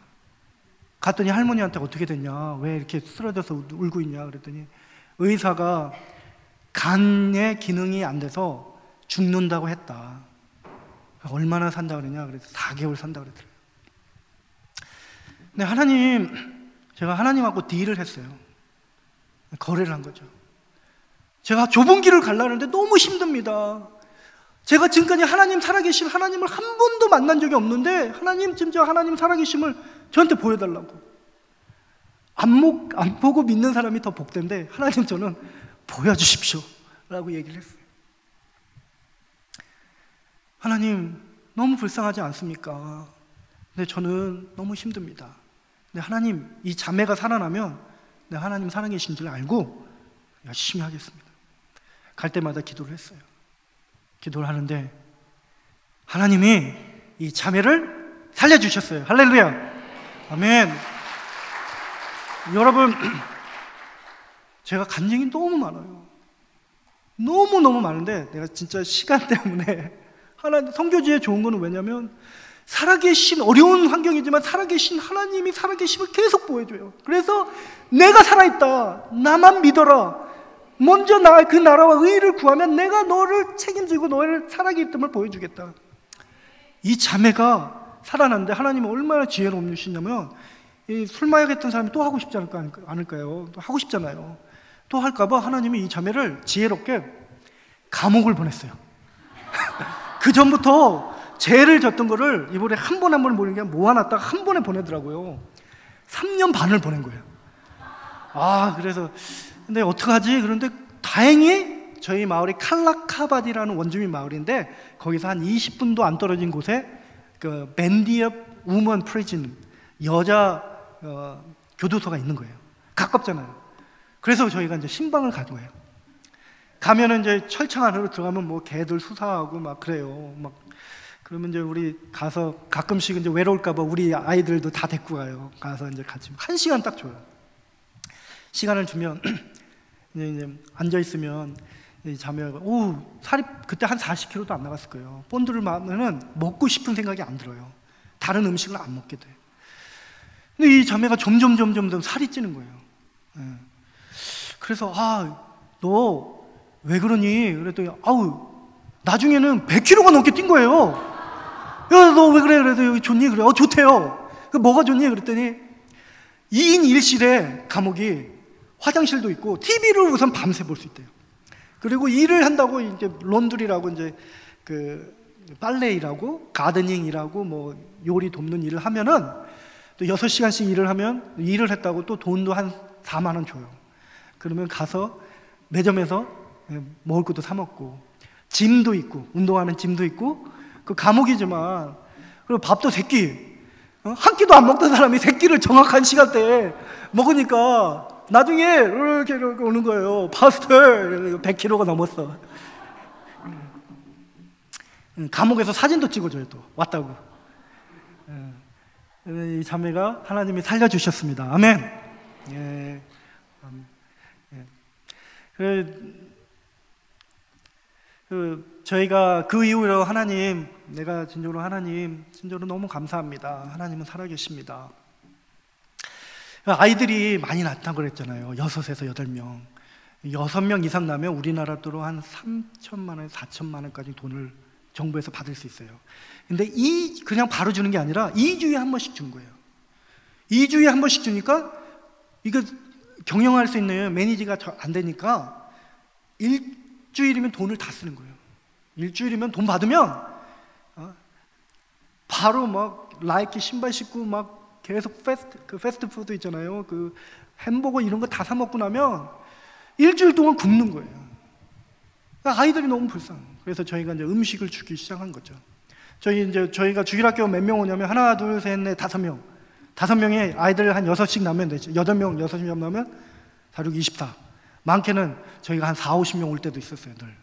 갔더니 할머니한테 어떻게 됐냐, 왜 이렇게 쓰러져서 울고 있냐 그랬더니 의사가 간의 기능이 안 돼서 죽는다고 했다. 얼마나 산다 그러냐, 그래서 4개월 산다 그랬더라고요. 근데 제가 하나님하고 딜을 했어요. 거래를 한 거죠. 제가 좁은 길을 가려는데 너무 힘듭니다. 제가 지금까지 하나님 살아계신 하나님을 한 번도 만난 적이 없는데 진짜 하나님 살아계심을 저한테 보여달라고. 안 보고 믿는 사람이 더 복된데 하나님 저는 보여주십시오 라고 얘기를 했어요. 하나님 너무 불쌍하지 않습니까? 근데 저는 너무 힘듭니다. 근데 하나님 이 자매가 살아나면 하나님 살아계신 줄 알고 열심히 하겠습니다. 갈 때마다 기도를 했어요. 기도를 하는데 하나님이 이 자매를 살려주셨어요. 할렐루야. 아멘. 여러분, 제가 간증이 너무 많아요. 너무 많은데 내가 진짜 시간 때문에 선교지에 좋은 거는 왜냐면 살아계신, 어려운 환경이지만 살아계신 하나님이 살아계심을 계속 보여줘요. 그래서 내가 살아있다, 나만 믿어라, 먼저 그 나라와 의를 구하면 내가 너를 책임지고 너를 살아계심을 보여주겠다. 이 자매가 살아났는데 하나님은 얼마나 지혜로우시냐면, 술 마약했던 사람이 또 하고 싶지 않을까요? 또 하고 싶잖아요. 또 할까봐 하나님이 이 자매를 지혜롭게 감옥을 보냈어요. 그 전부터 죄를 졌던 거를 이번에 한 번 보낸 게 모아놨다가 한 번에 보내더라고요. 3년 반을 보낸 거예요. 그래서 근데 어떡하지? 그런데 다행히 저희 마을이 칼라카바디라는 원주민 마을인데 거기서 한 20분도 안 떨어진 곳에 그 벤디업 우먼 프리즌, 여자 교도소가 있는 거예요. 가깝잖아요. 그래서 저희가 이제 신방을 가져와요. 가면은 이제 철창 안으로 들어가면 뭐 개들 수사하고 막 그래요. 막 그러면 이제 우리 가서 가끔씩 이제 외로울까봐 우리 아이들도 다 데리고 가요. 가서 이제 같이 1시간 딱 줘요. 시간을 주면 이제 앉아 있으면 이 자매가 살이 그때 한 40kg도 안 나갔을 거예요. 본드를 마면은 먹고 싶은 생각이 안 들어요. 다른 음식을 안 먹게 돼. 근데 이 자매가 점점 살이 찌는 거예요. 그래서 너 왜 그러니? 그랬더니 나중에는 100kg가 넘게 뛴 거예요. 야, 너 왜 그래? 그래서 여기 좋니? 그래. 좋대요. 뭐가 좋니? 그랬더니 2인 1실에 감옥이 화장실도 있고 TV를 우선 밤새 볼 수 있대요. 그리고 일을 한다고 이제 론드리라고 이제 그 빨래 일하고 가드닝 일하고 뭐 요리 돕는 일을 하면은 또 6시간씩 일을 하면 일을 했다고 또 돈도 한 4만 원 줘요. 그러면 가서 매점에서 먹을 것도 사 먹고 짐도 있고 운동하는 짐도 있고 그 감옥이지만 그리고 밥도 세끼 한 끼도 안 먹던 사람이 세끼를 정확한 시간대에 먹으니까 나중에 이렇게 오는 거예요. 파스터 100kg가 넘었어. 감옥에서 사진도 찍어줘요. 또 왔다고. 이 자매가 하나님이 살려주셨습니다. 아멘. 예. 저희가 그 이후로 하나님, 내가 진정으로 하나님, 진정으로 너무 감사합니다. 하나님은 살아계십니다. 아이들이 많이 낳다고 그랬잖아요. 6에서 8명. 6명 이상 나면 우리나라로 한 3천만 원, 4천만 원까지 돈을 정부에서 받을 수 있어요. 근데 그냥 바로 주는 게 아니라 2주에 한 번씩 준 거예요. 2주에 한 번씩 주니까 이거 경영할 수 있는 매니지가 안 되니까 일주일이면 돈을 다 쓰는 거예요. 일주일이면 돈 받으면 바로 막 나이키 신발 신고 막 계속 패스트푸드 있잖아요. 그 햄버거 이런 거 다 사 먹고 나면 일주일 동안 굶는 거예요. 아이들이 너무 불쌍해요. 그래서 저희가 이제 음식을 주기 시작한 거죠. 저희가 주일학교 몇 명 오냐면 하나, 둘, 셋, 넷, 5명. 5명에 아이들 한 6씩 나면 되죠. 8명, 6명 나면 다육 24. 많게는 저희가 한 4, 50명 올 때도 있었어요. 늘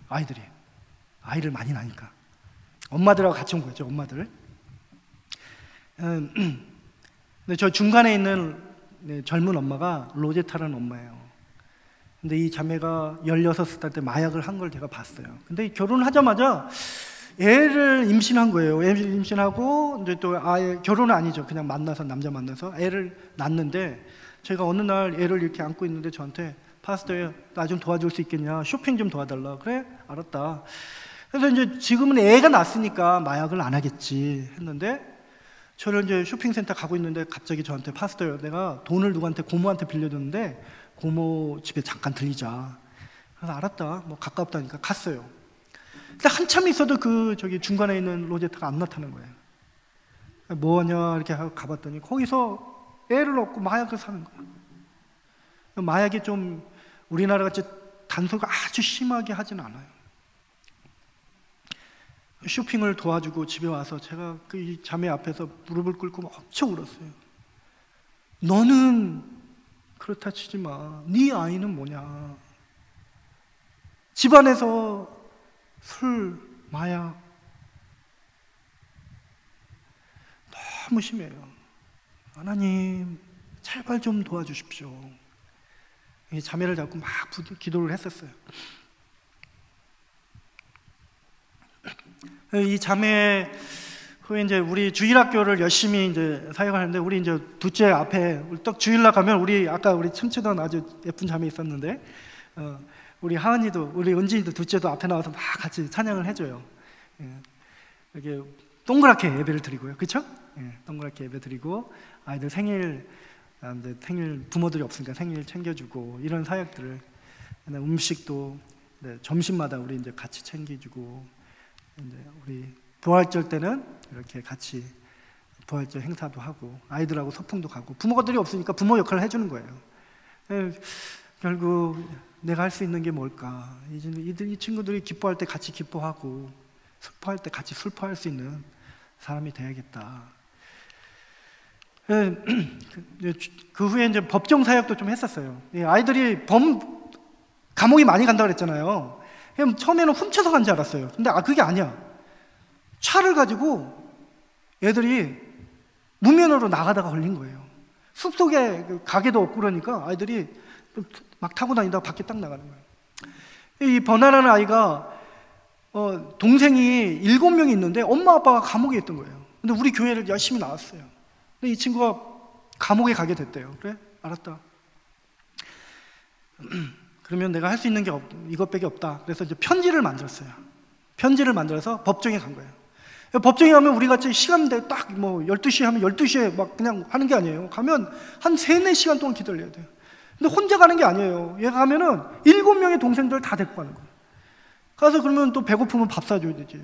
아이를 많이 낳으니까 엄마들하고 같이 온 거죠. 엄마들. 근데 저 중간에 있는 젊은 엄마가 로제타라는 엄마예요. 근데 이 자매가 16살 때 마약을 한 걸 제가 봤어요. 근데 결혼을 하자마자 애를 임신한 거예요. 애 임신하고 이제 또 아예 결혼은 아니죠. 그냥 남자 만나서 애를 낳는데 제가 어느 날 애를 이렇게 안고 있는데 저한테 파스터야, 나 좀 도와줄 수 있겠냐? 쇼핑 좀 도와달라. 그래? 알았다. 그래서 이제 지금은 애가 낳았으니까 마약을 안 하겠지 했는데 저를 이제 쇼핑센터 가고 있는데 갑자기 저한테 파스터요, 내가 돈을 고모한테 빌려줬는데 고모 집에 잠깐 들리자. 그래서 알았다. 뭐 가깝다니까 갔어요. 근데 한참 있어도 중간에 있는 로제타가 안 나타나는 거예요. 뭐하냐 이렇게 하고 가봤더니 거기서 애를 얻고 마약을 사는 거예요. 마약이 좀 우리나라 같이 단속을 아주 심하게 하진 않아요. 쇼핑을 도와주고 집에 와서 제가 이 자매 앞에서 무릎을 꿇고 엄청 울었어요. 너는 그렇다 치지 마. 네 아이는 뭐냐? 집안에서 술, 마약 너무 심해요. 하나님 제발 좀 도와주십시오. 이 자매를 잡고 막 기도를 했었어요. 이 자매 후에 이제 우리 주일학교를 열심히 이제 사역하는데 우리 이제 둘째 앞에 딱 주일날 가면 아까 우리 춤추던 아주 예쁜 자매 있었는데 우리 하은이도 우리 은진이도 둘째도 앞에 나와서 막 같이 찬양을 해줘요. 이렇게 동그랗게 예배를 드리고요, 그렇죠? 동그랗게 예배 드리고 아이들 생일 부모들이 없으니까 생일 챙겨주고 이런 사역들을 음식도 점심마다 우리 이제 같이 챙겨주고 이제 우리 부활절 때는 이렇게 같이 부활절 행사도 하고 아이들하고 소풍도 가고 부모들이 없으니까 부모 역할을 해주는 거예요. 결국 내가 할 수 있는 게 뭘까? 이 친구들이 기뻐할 때 같이 기뻐하고 슬퍼할 때 같이 슬퍼할 수 있는 사람이 돼야겠다. 그 후에 이제 법정 사역도 좀 했었어요. 아이들이 감옥이 많이 간다고 그랬잖아요. 처음에는 훔쳐서 간 줄 알았어요. 근데 그게 아니야. 차를 가지고 애들이 무면허로 나가다가 걸린 거예요. 숲속에 가게도 없고 그러니까 아이들이 막 타고 다니다가 밖에 딱 나가는 거예요. 이 버나라는 아이가 동생이 7명이 있는데 엄마 아빠가 감옥에 있던 거예요. 근데 우리 교회를 열심히 나왔어요. 근데 이 친구가 감옥에 가게 됐대요. 그래? 알았다. 그러면 내가 할 수 있는 게 이것밖에 없다. 그래서 이제 편지를 만들었어요. 편지를 만들어서 법정에 간 거예요. 법정에 가면 우리 같이 시간대 딱 뭐 12시에 하면 12시에 막 그냥 하는 게 아니에요. 가면 한 3-4시간 동안 기다려야 돼요. 근데 혼자 가는 게 아니에요. 얘가 가면은 7명의 동생들 다 데리고 가는 거예요. 가서 그러면 또 배고프면 밥 사줘야 되지.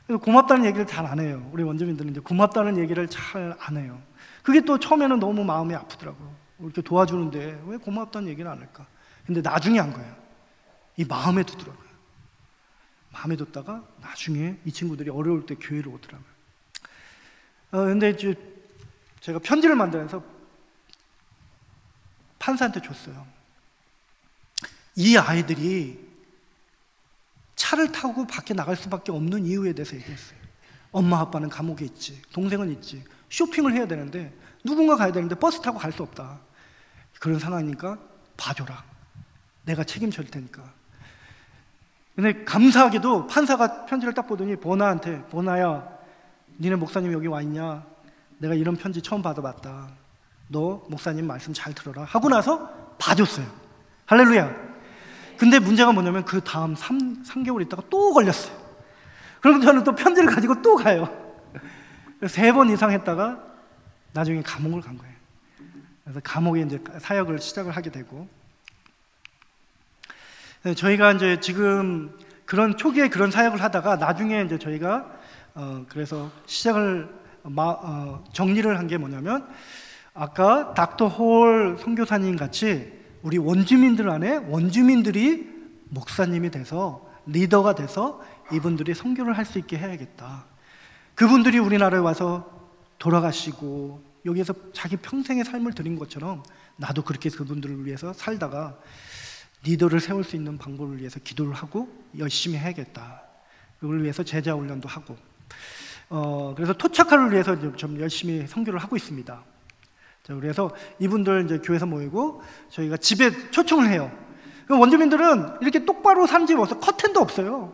그래서 고맙다는 얘기를 잘 안 해요. 우리 원주민들은 이제 고맙다는 얘기를 잘 안 해요. 그게 또 처음에는 너무 마음이 아프더라고요. 이렇게 도와주는데 왜 고맙다는 얘기를 안 할까? 근데 나중에 한 거예요. 이 마음에 두더라고요. 마음에 뒀다가 나중에 이 친구들이 어려울 때 교회를 오더라고요. 근데 이제 제가 편지를 만들어서 판사한테 줬어요. 이 아이들이 차를 타고 밖에 나갈 수밖에 없는 이유에 대해서 얘기했어요. 엄마 아빠는 감옥에 있지, 동생은 있지, 쇼핑을 해야 되는데 누군가 가야 되는데 버스 타고 갈 수 없다. 그런 상황이니까 봐줘라. 내가 책임질 테니까. 근데 감사하게도 판사가 편지를 딱 보더니 보나한테, 보나야, 니네 목사님 여기 와 있냐? 내가 이런 편지 처음 받아봤다. 너 목사님 말씀 잘 들어라 하고 나서 봐줬어요. 할렐루야. 근데 문제가 뭐냐면 그 다음 3개월 있다가 또 걸렸어요. 그럼 저는 또 편지를 가지고 또 가요. 3번 이상 했다가 나중에 감옥을 간 거예요. 그래서 감옥에 이제 사역을 시작을 하게 되고, 저희가 이제 지금 그런 초기에 그런 사역을 하다가 나중에 이제 저희가 그래서 시작을 정리를 한 게 뭐냐면, 아까 닥터 홀 선교사님 같이 우리 원주민들 안에 원주민들이 목사님이 돼서 리더가 돼서 이분들이 선교를 할 수 있게 해야겠다. 그분들이 우리나라에 와서 돌아가시고 여기에서 자기 평생의 삶을 드린 것처럼 나도 그렇게 그분들을 위해서 살다가 리더를 세울 수 있는 방법을 위해서 기도를 하고 열심히 해야겠다. 그걸 위해서 제자 훈련도 하고, 그래서 토착화를 위해서 좀 열심히 선교를 하고 있습니다. 자, 그래서 이분들 이제 교회에서 모이고 저희가 집에 초청을 해요. 원주민들은 이렇게 똑바로 산 집 없어. 커튼도 없어요.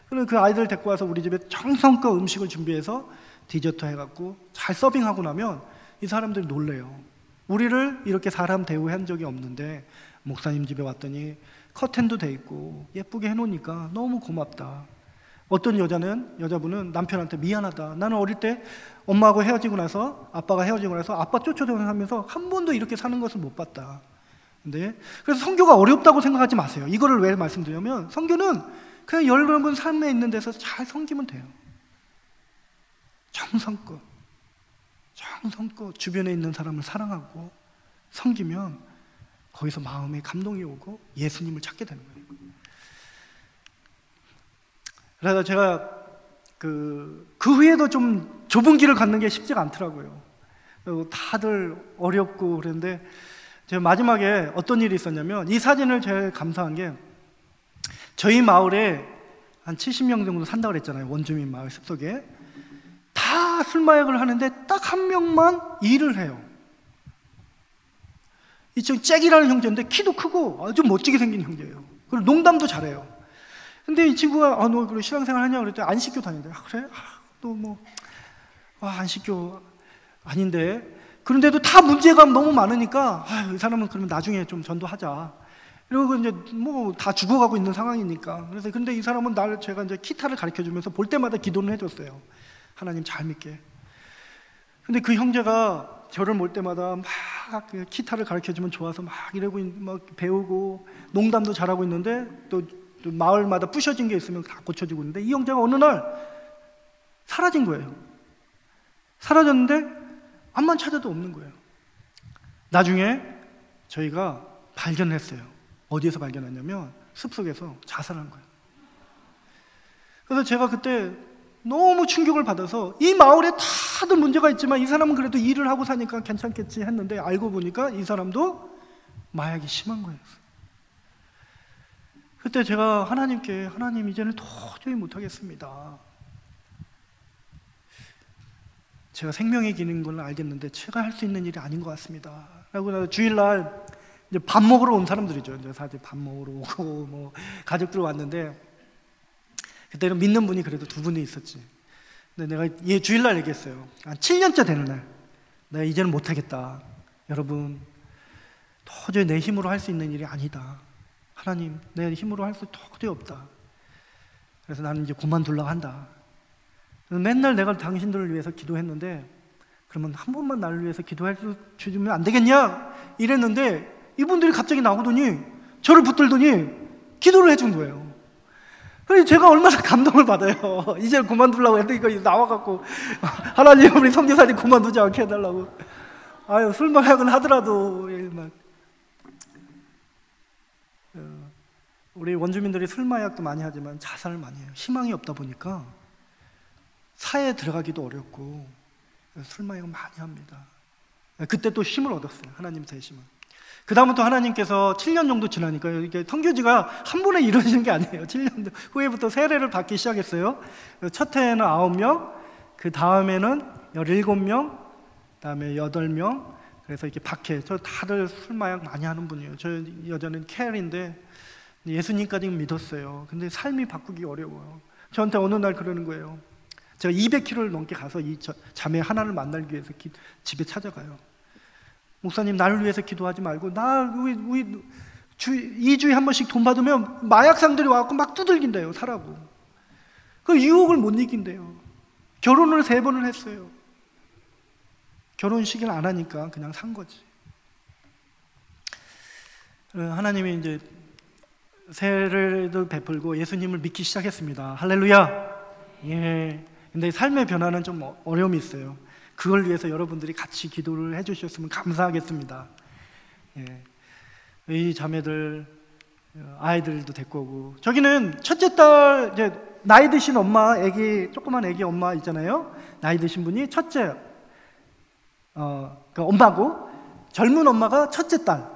그럼 그 아이들 데리고 와서 우리 집에 정성껏 음식을 준비해서 디저트 해갖고 잘 서빙하고 나면 이 사람들이 놀래요. 우리를 이렇게 사람 대우한 적이 없는데 목사님 집에 왔더니 커튼도 돼 있고 예쁘게 해놓으니까 너무 고맙다. 어떤 여자분은 남편한테 미안하다. 나는 어릴 때 엄마하고 헤어지고 나서 아빠가 헤어지고 나서 아빠 쫓아다니면서 한 번도 이렇게 사는 것을 못 봤다. 근데 그래서 선교가 어렵다고 생각하지 마세요. 이거를 왜 말씀드리냐면 선교는 그냥 여러분 삶에 있는 데서 잘 섬기면 돼요. 정성껏 주변에 있는 사람을 사랑하고 섬기면 거기서 마음에 감동이 오고 예수님을 찾게 되는 거예요. 그래서 제가 그 후에도 좀 좁은 길을 걷는 게 쉽지가 않더라고요. 다들 어렵고 그런데 제가 마지막에 어떤 일이 있었냐면, 이 사진을 제일 감사한 게 저희 마을에 한 70명 정도 산다고 그랬잖아요. 원주민 마을 숲속에 다 술마약을 하는데 딱 한 명만 일을 해요. 이 친구 잭이라는 형제인데 키도 크고 아주 멋지게 생긴 형제예요. 그리고 농담도 잘해요. 근데 이 친구가 너 그래 신앙생활 하냐 그랬더니 안식교 다닌대. 그래? 또 안식교 아닌데. 그런데도 다 문제가 너무 많으니까 이 사람은 그러면 나중에 좀 전도하자. 그리고 이제 다 죽어가고 있는 상황이니까. 그래서 근데 이 사람은 제가 이제 기타를 가르쳐 주면서 볼 때마다 기도를 해줬어요. 하나님 잘 믿게. 근데 그 형제가 저를 볼 때마다 막 기타를 가르쳐 주면 좋아서 막 이러고 막 배우고 농담도 잘하고 있는데 또 마을마다 부셔진 게 있으면 다 고쳐주고 있는데, 이 형제가 어느 날 사라진 거예요. 사라졌는데 암만 찾아도 없는 거예요. 나중에 저희가 발견했어요. 어디에서 발견했냐면 숲속에서 자살한 거예요. 그래서 제가 그때 너무 충격을 받아서, 이 마을에 다들 문제가 있지만 이 사람은 그래도 일을 하고 사니까 괜찮겠지 했는데 알고 보니까 이 사람도 마약이 심한 거예요. 그때 제가 하나님께, 하나님 이제는 도저히 못하겠습니다. 제가 생명의 기는 걸 알겠는데 제가 할 수 있는 일이 아닌 것 같습니다. 라고 주일날 이제 밥 먹으러 온 사람들이죠. 이제 사실 밥 먹으러 오고 뭐 가족들 왔는데, 그때는 믿는 분이 그래도 두 분이 있었지. 근데 내가 얘 주일날 얘기했어요. 한 7년째 되는 날, 내가 이제는 못하겠다. 여러분, 도저히 내 힘으로 할 수 있는 일이 아니다. 하나님, 내 힘으로 할 수 도저히 없다. 그래서 나는 이제 그만두려고 한다. 맨날 내가 당신들을 위해서 기도했는데, 그러면 한 번만 나를 위해서 기도해 주면 안 되겠냐? 이랬는데 이분들이 갑자기 나오더니 저를 붙들더니 기도를 해준 거예요. 그래서 제가 얼마나 감동을 받아요. 이제 그만두려고 했더니 이거 나와갖고 하나님, 우리 선교사님 그만두지 않게 해달라고. 아유, 술 마약은 하더라도 막 우리 원주민들이 술 마약도 많이 하지만 자살을 많이 해요. 희망이 없다 보니까 사회에 들어가기도 어렵고 술 마약을 많이 합니다. 그때 또 힘을 얻었어요. 하나님 대심은. 그 다음부터 하나님께서 7년 정도 지나니까 이게 선교지가 한 번에 이루어지는 게 아니에요. 7년 후에부터 세례를 받기 시작했어요. 첫 해에는 9명, 그 다음에는 17명, 그 다음에 8명. 그래서 이렇게 박해. 저 다들 술 마약 많이 하는 분이에요. 저 여자는 켈인데 예수님까지 믿었어요. 근데 삶이 바꾸기 어려워요. 저한테 어느 날 그러는 거예요. 제가 200km를 넘게 가서 이 자매 하나를 만나기 위해서 집에 찾아가요. 목사님, 나를 위해서 기도하지 말고, 나 2주에 한 번씩 돈 받으면 마약상들이 와서 막 두들긴대요. 사라고. 그 유혹을 못 이긴대요. 결혼을 3번을 했어요. 결혼식을 안 하니까 그냥 산 거지. 하나님이 이제 세례를 베풀고 예수님을 믿기 시작했습니다. 할렐루야. 예. 근데 삶의 변화는 좀 어려움이 있어요. 그걸 위해서 여러분들이 같이 기도를 해주셨으면 감사하겠습니다. 예. 이 자매들, 아이들도 데리고 오고. 저기는 첫째 딸, 이제 나이 드신 엄마, 조그만 애기 엄마 있잖아요. 나이 드신 분이 첫째, 그 엄마고, 젊은 엄마가 첫째 딸,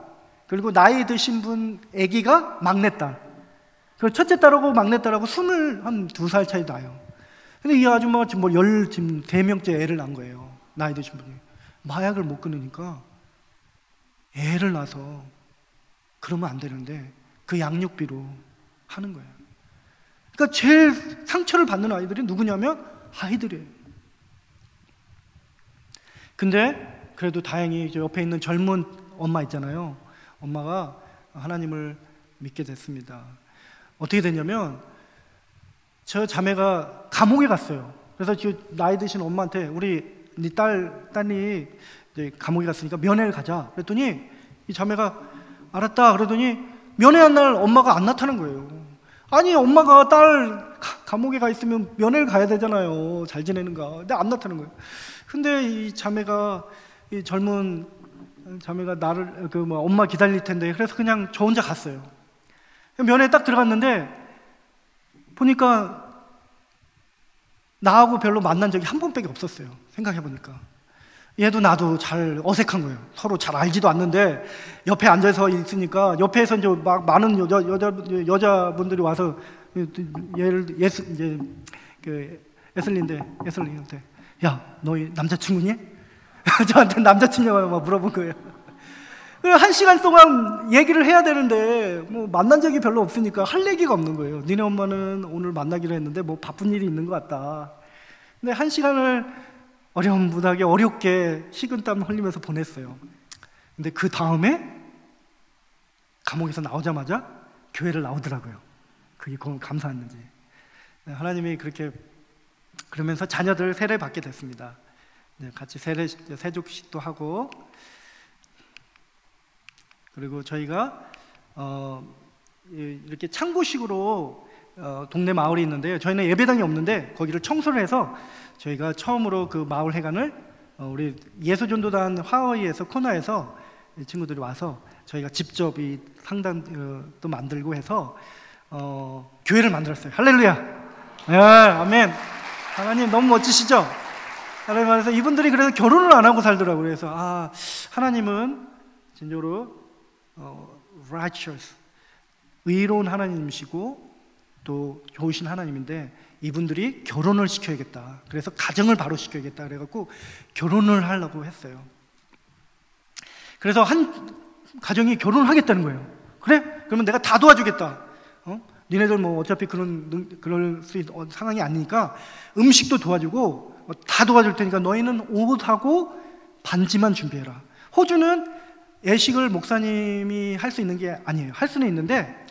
그리고 나이 드신 분 애기가 막내 딸. 그 첫째 딸하고 막내 딸하고 22살 차이 나요. 근데 이 아줌마가 지금 13명째 애를 낳은 거예요. 나이 드신 분이. 마약을 못 끊으니까 애를 낳아서 그러면 안 되는데 그 양육비로 하는 거예요. 그러니까 제일 상처를 받는 아이들이 누구냐면 아이들이에요. 근데 그래도 다행히 옆에 있는 젊은 엄마 있잖아요. 엄마가 하나님을 믿게 됐습니다. 어떻게 됐냐면 저 자매가 감옥에 갔어요. 그래서 나이 드신 엄마한테 우리 네 딸이 이제 감옥에 갔으니까 면회를 가자. 그랬더니 이 자매가 알았다. 그러더니 면회한 날 엄마가 안 나타난 거예요. 아니, 엄마가 딸 감옥에 가 있으면 면회를 가야 되잖아요. 잘 지내는가. 근데 안 나타난 거예요. 근데 이 젊은 자매가 나를 엄마 기다릴 텐데 그래서 그냥 저 혼자 갔어요. 면회에 딱 들어갔는데 보니까 나하고 별로 만난 적이 한 번밖에 없었어요. 생각해보니까 얘도 나도 잘 어색한 거예요. 서로 잘 알지도 않는데 옆에 앉아서 있으니까 옆에서 이제 막 많은 여자분들이 와서 에슬린한테 야, 너 남자친구니? 저한테 남자친구냐고 막 물어본 거예요. 1시간 동안 얘기를 해야 되는데 뭐 만난 적이 별로 없으니까 할 얘기가 없는 거예요. 니네 엄마는 오늘 만나기로 했는데 뭐 바쁜 일이 있는 것 같다. 근데 1시간을 어려움보다게 어렵게 식은땀 흘리면서 보냈어요. 근데 그 다음에 감옥에서 나오자마자 교회를 나오더라고요. 그게 감사했는지. 하나님이 그렇게 그러면서 자녀들 세례 받게 됐습니다. 같이 세족식도 하고, 그리고 저희가 이렇게 창고식으로 동네 마을이 있는데요. 저희는 예배당이 없는데 거기를 청소를 해서 저희가 처음으로 그 마을 회관을 우리 예수전도단 하와이에서 코나에서 친구들이 와서 저희가 직접 이 상단도 만들고 해서 교회를 만들었어요. 할렐루야. 네, 아멘. 하나님 너무 멋지시죠? 하나님 안에서 이분들이 그래서 결혼을 안 하고 살더라고요. 그래서 하나님은 진짜로 righteous, 의로운 하나님이시고 또 좋으신 하나님인데 이분들이 결혼을 시켜야겠다. 그래서 가정을 바로 시켜야겠다. 그래갖고 결혼을 하려고 했어요. 그래서 가정이 결혼을 하겠다는 거예요. 그래? 그러면 내가 다 도와주겠다. 니네들 뭐 어차피 그럴 수 있는 상황이 아니니까 음식도 도와주고 다 도와줄 테니까 너희는 옷하고 반지만 준비해라. 호주는 예식을 목사님이 할 수 있는 게 아니에요. 할 수는 있는데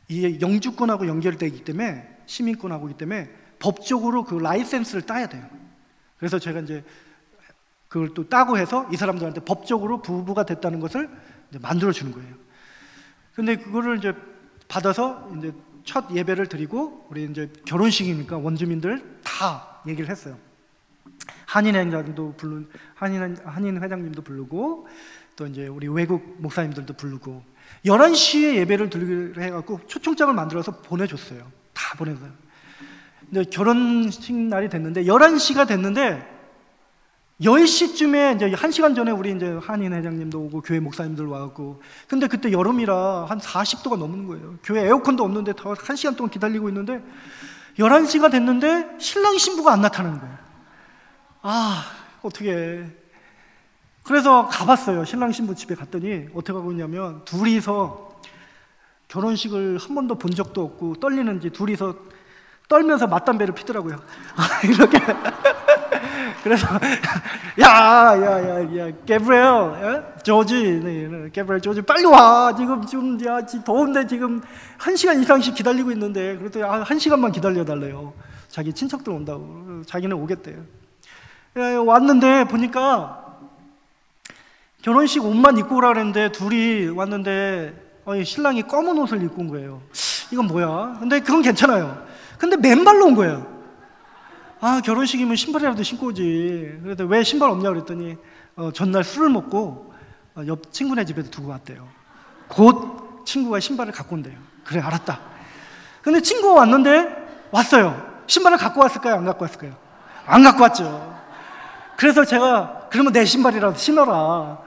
이게 영주권하고 연결되기 때문에, 시민권하고기 때문에 법적으로 그 라이센스를 따야 돼요. 그래서 제가 이제 그걸 또 따고 해서 이 사람들한테 법적으로 부부가 됐다는 것을 이제 만들어 주는 거예요. 근데 그거를 이제 받아서 이제 첫 예배를 드리고, 우리 이제 결혼식이니까 원주민들 다 얘기를 했어요. 한인 회장님도 부르고, 또 이제 우리 외국 목사님들도 부르고, 11시에 예배를 드리기로 해갖고 초청장을 만들어서 보내줬어요. 다 보내서요. 이제 결혼식 날이 됐는데 11시가 됐는데 10시쯤에 이제 1시간 전에 우리 이제 한인 회장님도 오고 교회 목사님들 와갖고, 근데 그때 여름이라 한 40도가 넘는 거예요. 교회 에어컨도 없는데 더 1시간 동안 기다리고 있는데 11시가 됐는데 신랑 신부가 안 나타나는 거예요. 아, 어떻게. 그래서 가봤어요. 신랑 신부 집에 갔더니 어떻게 하고 있냐면, 둘이서 결혼식을 한 번도 본 적도 없고 떨리는지 둘이서 떨면서 맞담배를 피더라고요. 이렇게. 그래서 야, 게브리엘, 조지, 게브리엘, 조지, 빨리 와. 지금 더운데 지금 1시간 이상씩 기다리고 있는데. 그랬더니 1시간만 기다려달래요. 자기 친척들 온다고. 자기는 오겠대요. 왔는데 보니까 결혼식 옷만 입고 오라 그랬는데 둘이 왔는데 신랑이 검은 옷을 입고 온 거예요. 이건 뭐야? 근데 그건 괜찮아요. 근데 맨발로 온 거예요. 결혼식이면 신발이라도 신고 오지. 그래서 왜 신발 없냐 그랬더니 전날 술을 먹고 옆 친구네 집에도 두고 왔대요. 곧 친구가 신발을 갖고 온대요. 그래, 알았다. 근데 친구가 왔어요. 신발을 갖고 왔을까요? 안 갖고 왔을까요? 안 갖고 왔죠. 그래서 제가, 그러면 내 신발이라도 신어라.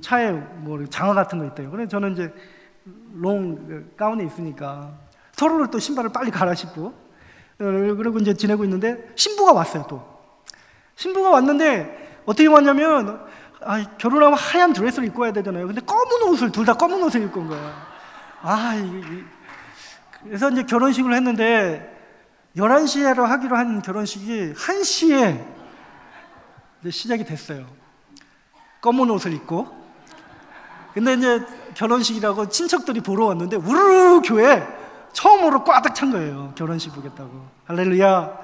차에 뭐 장화 같은 거 있대요. 그래서 저는 이제 롱 가운에 있으니까 서로를 또 신발을 빨리 갈아 신고, 그리고 이제 지내고 있는데 신부가 왔어요. 또 신부가 왔는데 어떻게 왔냐면, 결혼하면 하얀 드레스를 입고 와야 되잖아요. 근데 검은 옷을, 둘 다 검은 옷을 입고 온 거예요. 그래서 이제 결혼식을 했는데 11시로 하기로 한 결혼식이 1시에 이제 시작이 됐어요. 검은 옷을 입고. 근데 이제 결혼식이라고 친척들이 보러 왔는데 우르르 교회 처음으로 꽉 찬 거예요. 결혼식 보겠다고. 할렐루야.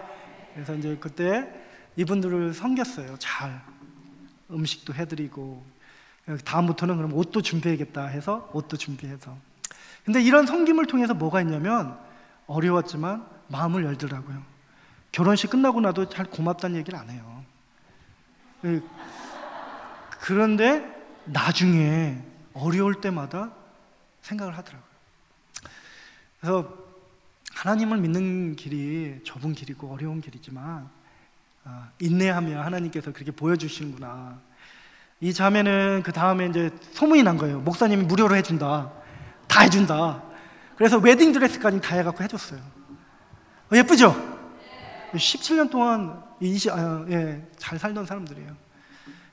그래서 이제 그때 이분들을 섬겼어요. 잘 음식도 해드리고, 다음부터는 그럼 옷도 준비해야겠다 해서 옷도 준비해서. 근데 이런 섬김을 통해서 뭐가 있냐면, 어려웠지만 마음을 열더라고요. 결혼식 끝나고 나도 잘 고맙다는 얘기를 안 해요. 그런데 나중에 어려울 때마다 생각을 하더라고요. 그래서 하나님을 믿는 길이 좁은 길이고 어려운 길이지만 인내하면 하나님께서 그렇게 보여주시는구나. 이 자매는 그 다음에 이제 소문이 난 거예요. 목사님이 무료로 해준다, 다 해준다. 그래서 웨딩드레스까지 다 해갖고 해줬어요. 예쁘죠? 17년 동안 잘 살던 사람들이에요.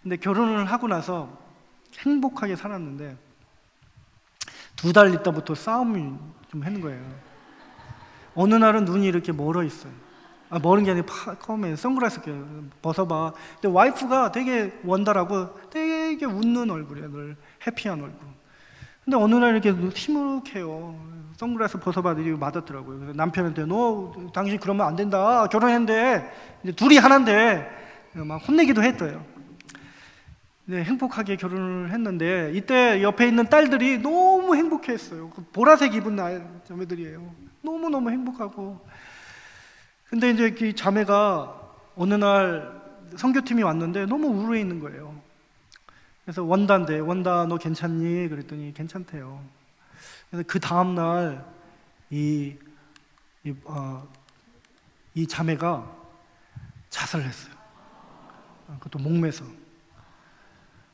근데 결혼을 하고 나서 행복하게 살았는데 2달 있다부터 싸움이 좀 하는 거예요. 어느 날은 눈이 이렇게 멀어 있어요. 멀은 게 아니라 처음에 선글라스 벗어봐. 근데 와이프가 되게 원달하고 되게 웃는 얼굴이에요. 늘 해피한 얼굴. 근데 어느 날 이렇게 시무룩해요. 선글라스 벗어봐 드리고 맞았더라고요. 그래서 남편한테 너 당신 그러면 안 된다. 결혼했는데 이제 둘이 하나인데 막 혼내기도 했어요. 네, 행복하게 결혼을 했는데 이때 옆에 있는 딸들이 너무 행복했어요. 그 보라색 입은 자매들이에요. 너무너무 행복하고. 근데 이제 그 자매가 어느 날 선교팀이 왔는데 너무 우울해 있는 거예요. 그래서 원다인데, 원다 너 괜찮니? 그랬더니 괜찮대요. 그래서 그 다음날 이 자매가 자살을 했어요. 그것도 목매서.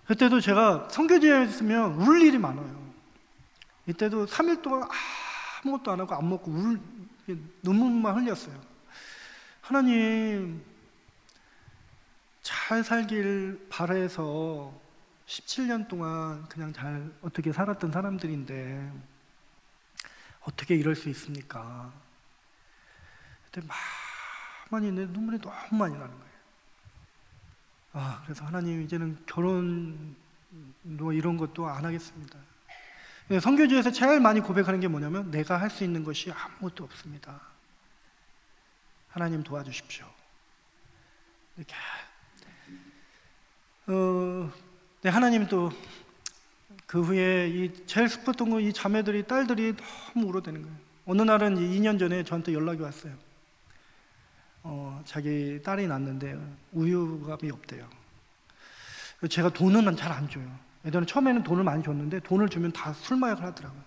그때도 제가 선교지에 있으면 울 일이 많아요. 이때도 3일 동안 아무것도 안 하고 안 먹고 눈물만 흘렸어요. 하나님, 잘 살길 바라서 17년 동안 그냥 잘 어떻게 살았던 사람들인데 어떻게 이럴 수 있습니까? 그때 많이 내 눈물이 너무 많이 나는 거예요. 그래서 하나님, 이제는 결혼 이런 것도 안 하겠습니다. 선교지에서 제일 많이 고백하는 게 뭐냐면, 내가 할 수 있는 것이 아무것도 없습니다. 하나님 도와주십시오. 이렇게. 네, 하나님 또 그 후에 이 제일 슬펐던 거, 이 자매들이, 딸들이 너무 울어대는 거예요. 어느 날은 2년 전에 저한테 연락이 왔어요. 자기 딸이 낳았는데 우유값이 없대요. 제가 돈은 잘 안 줘요. 예전에 처음에는 돈을 많이 줬는데 돈을 주면 다 술 마약을 하더라고요.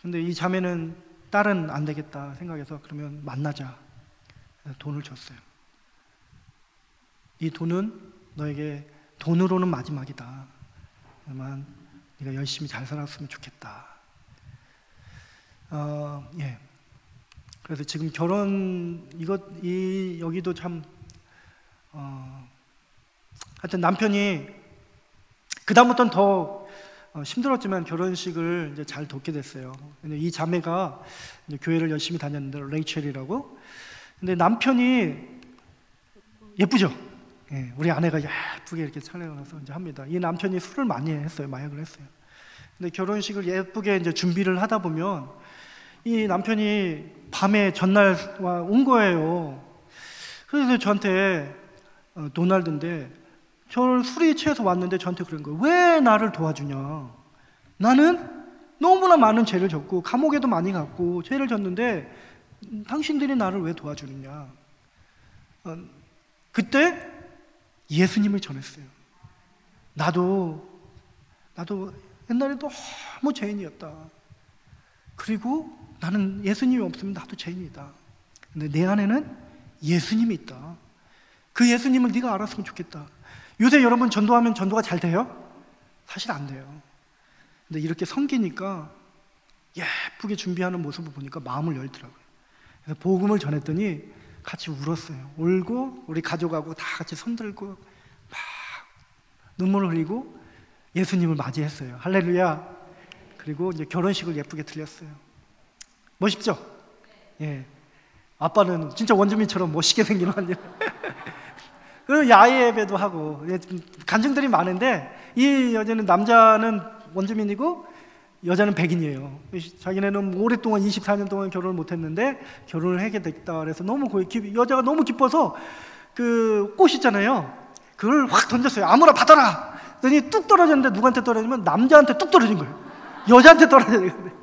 근데 이 자매는 딸은 안 되겠다 생각해서, 그러면 만나자. 그래서 돈을 줬어요. 이 돈은 너에게 돈으로는 마지막이다. 다만 네가 열심히 잘 살았으면 좋겠다. 예. 그래서 지금 결혼 여기도 참 하여튼 남편이 그다음부터는 더 힘들었지만 결혼식을 이제 잘 돕게 됐어요. 근데 이 자매가 이제 교회를 열심히 다녔는데, 레이첼이라고. 근데 남편이 예쁘죠? 예, 우리 아내가 예쁘게 이렇게 차려서 이제 합니다. 이 남편이 술을 많이 했어요. 마약을 했어요. 근데 결혼식을 예쁘게 이제 준비를 하다 보면 이 남편이 밤에 전날 온 거예요. 그래서 저한테, 도날드인데, 저를 술이 취해서 왔는데 저한테 그런 거예요. 왜 나를 도와주냐? 나는 너무나 많은 죄를 졌고 감옥에도 많이 갔고 죄를 졌는데 당신들이 나를 왜 도와주느냐? 그때 예수님을 전했어요. 나도 옛날에 너무 죄인이었다. 그리고 나는 예수님이 없으면 나도 죄인이다. 근데 내 안에는 예수님이 있다. 그 예수님을 네가 알았으면 좋겠다. 요새 여러분 전도하면 전도가 잘 돼요? 사실 안 돼요. 근데 이렇게 섬기니까, 예쁘게 준비하는 모습을 보니까 마음을 열더라고요. 그래서 복음을 전했더니 같이 울었어요. 울고 우리 가족하고 다 같이 손들고 막 눈물을 흘리고 예수님을 맞이했어요. 할렐루야. 그리고 이제 결혼식을 예쁘게 들렸어요. 멋있죠? 예. 아빠는 진짜 원주민처럼 멋있게 생긴 완전. 그리고 야외 예배도 하고 간증들이 많은데, 이 여자는, 남자는 원주민이고 여자는 백인이에요. 자기네는 오랫동안 24년 동안 결혼을 못했는데 결혼을 하게 됐다. 그래서 너무 여자가 너무 기뻐서 그 꽃 있잖아요. 그걸 확 던졌어요. 아무나 받아라. 그랬더니 뚝 떨어졌는데, 누구한테 떨어지면 남자한테 뚝 떨어진 거예요. 여자한테 떨어져요.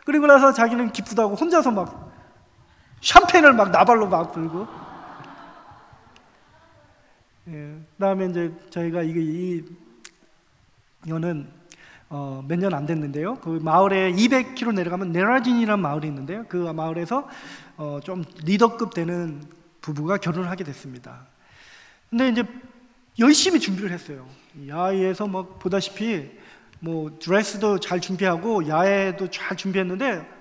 그리고 나서 자기는 기쁘다고 혼자서 막 샴페인을 막 나발로 막 불고. 예, 그다음에 이제 저희가 이거는 몇 년 안 됐는데요. 그 마을에 200km 내려가면 네라진이라는 마을이 있는데요. 그 마을에서 좀 리더급 되는 부부가 결혼을 하게 됐습니다. 근데 이제 열심히 준비를 했어요. 야외에서 막 보다시피 뭐 드레스도 잘 준비하고 야외도 잘 준비했는데,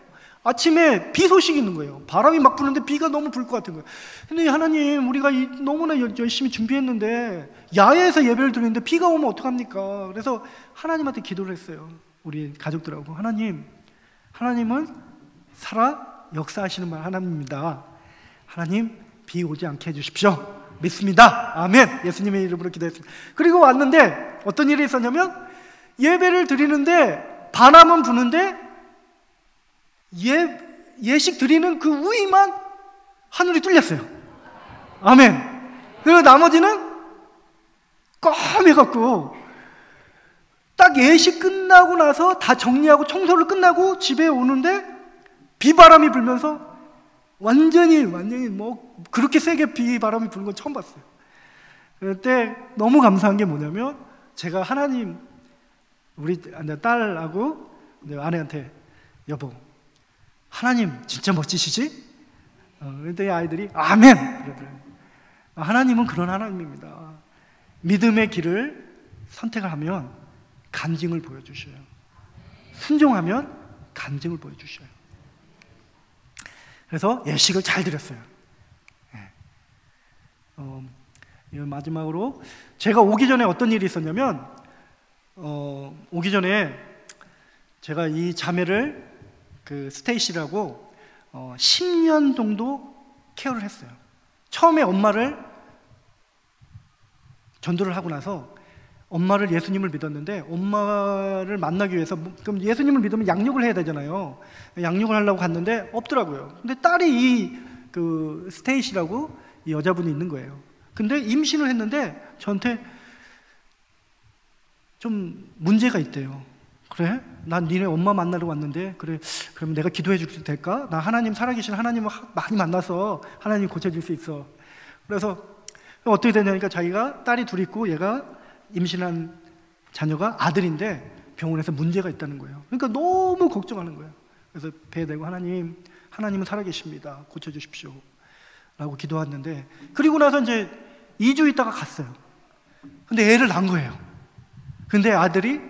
아침에 비 소식이 있는 거예요. 바람이 막 부는데 비가 너무 불 것 같은 거예요. 근데 하나님, 우리가 너무나 열심히 준비했는데 야외에서 예배를 드리는데 비가 오면 어떡합니까? 그래서 하나님한테 기도를 했어요. 우리 가족들하고. 하나님은 살아 역사하시는 하나님입니다. 하나님, 비 오지 않게 해주십시오. 믿습니다. 아멘. 예수님의 이름으로 기도했습니다. 그리고 왔는데 어떤 일이 있었냐면, 예배를 드리는데 바람은 부는데 예식 드리는 그 우위만 하늘이 뚫렸어요. 아멘. 그리고 나머지는 껌해갖고, 딱 예식 끝나고 나서 다 정리하고 청소를 끝나고 집에 오는데 비바람이 불면서 완전히 뭐 그렇게 세게 비바람이 부는 건 처음 봤어요. 그때 너무 감사한 게 뭐냐면, 제가 하나님, 우리 딸하고 아내한테, 여보, 하나님 진짜 멋지시지? 그때 아이들이 아멘! 그러더라고요. 하나님은 그런 하나님입니다. 믿음의 길을 선택을 하면 간증을 보여주셔요. 순종하면 간증을 보여주셔요. 그래서 예식을 잘 드렸어요. 마지막으로 제가 오기 전에 어떤 일이 있었냐면, 오기 전에 제가 이 자매를 그 스테이시라고 10년 정도 케어를 했어요. 처음에 엄마를 전도를 하고 나서 엄마를 예수님을 믿었는데, 엄마를 만나기 위해서 그럼 예수님을 믿으면 양육을 해야 되잖아요. 양육을 하려고 갔는데 없더라고요. 근데 딸이 그 스테이시라고 이 여자분이 있는 거예요. 근데 임신을 했는데 저한테 좀 문제가 있대요. 그래? 난 니네 엄마 만나러 왔는데, 그래, 그럼 내가 기도해 줘도 될까? 나 하나님, 살아계신 하나님을 많이 만나서 하나님 고쳐줄 수 있어. 그래서 어떻게 되냐니까 자기가 딸이 둘 있고 얘가 임신한 자녀가 아들인데 병원에서 문제가 있다는 거예요. 그러니까 너무 걱정하는 거예요. 그래서 배에 대고 하나님은 살아계십니다. 고쳐주십시오. 라고 기도했는데, 그리고 나서 이제 2주 있다가 갔어요. 근데 애를 낳은 거예요. 근데 아들이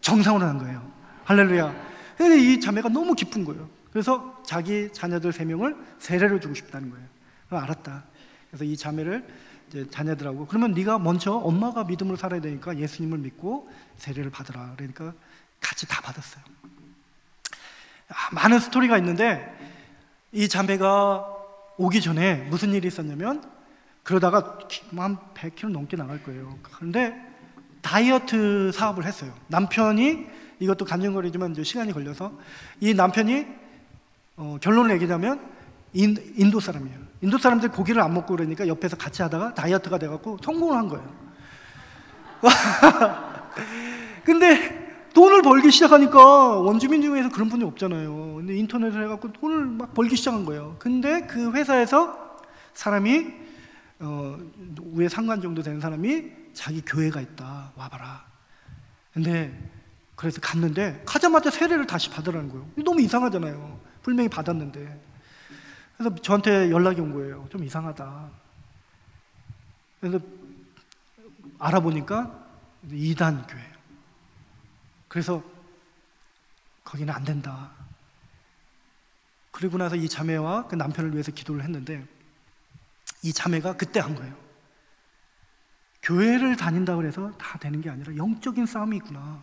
정상으로 난 거예요. 할렐루야. 근데 이 자매가 너무 기쁜 거예요. 그래서 자기 자녀들 3명을 세례를 주고 싶다는 거예요. 알았다. 그래서 이 자매를 이제 자녀들하고, 그러면 네가 먼저 엄마가 믿음으로 살아야 되니까 예수님을 믿고 세례를 받으라. 그러니까 같이 다 받았어요. 많은 스토리가 있는데, 이 자매가 오기 전에 무슨 일이 있었냐면, 그러다가 한 100kg 넘게 나갈 거예요. 그런데 다이어트 사업을 했어요. 남편이, 이것도 간증거리지만 이제 시간이 걸려서, 이 남편이 결론을 얘기하자면 인도 사람이에요. 인도 사람들 고기를 안 먹고 그러니까 옆에서 같이 하다가 다이어트가 돼갖고 성공을 한 거예요. 근데 돈을 벌기 시작하니까 원주민 중에서 그런 분이 없잖아요. 근데 인터넷을 해갖고 돈을 막 벌기 시작한 거예요. 근데 그 회사에서 사람이 위에 상관 정도 되는 사람이 자기 교회가 있다, 와봐라. 근데 그래서 갔는데 가자마자 세례를 다시 받으라는 거예요. 너무 이상하잖아요. 분명히 받았는데. 그래서 저한테 연락이 온 거예요. 좀 이상하다. 그래서 알아보니까 이단 교회예요. 그래서 거기는 안 된다. 그리고 나서 이 자매와 그 남편을 위해서 기도를 했는데, 이 자매가 그때 한 거예요. 교회를 다닌다고 해서 다 되는 게 아니라 영적인 싸움이 있구나.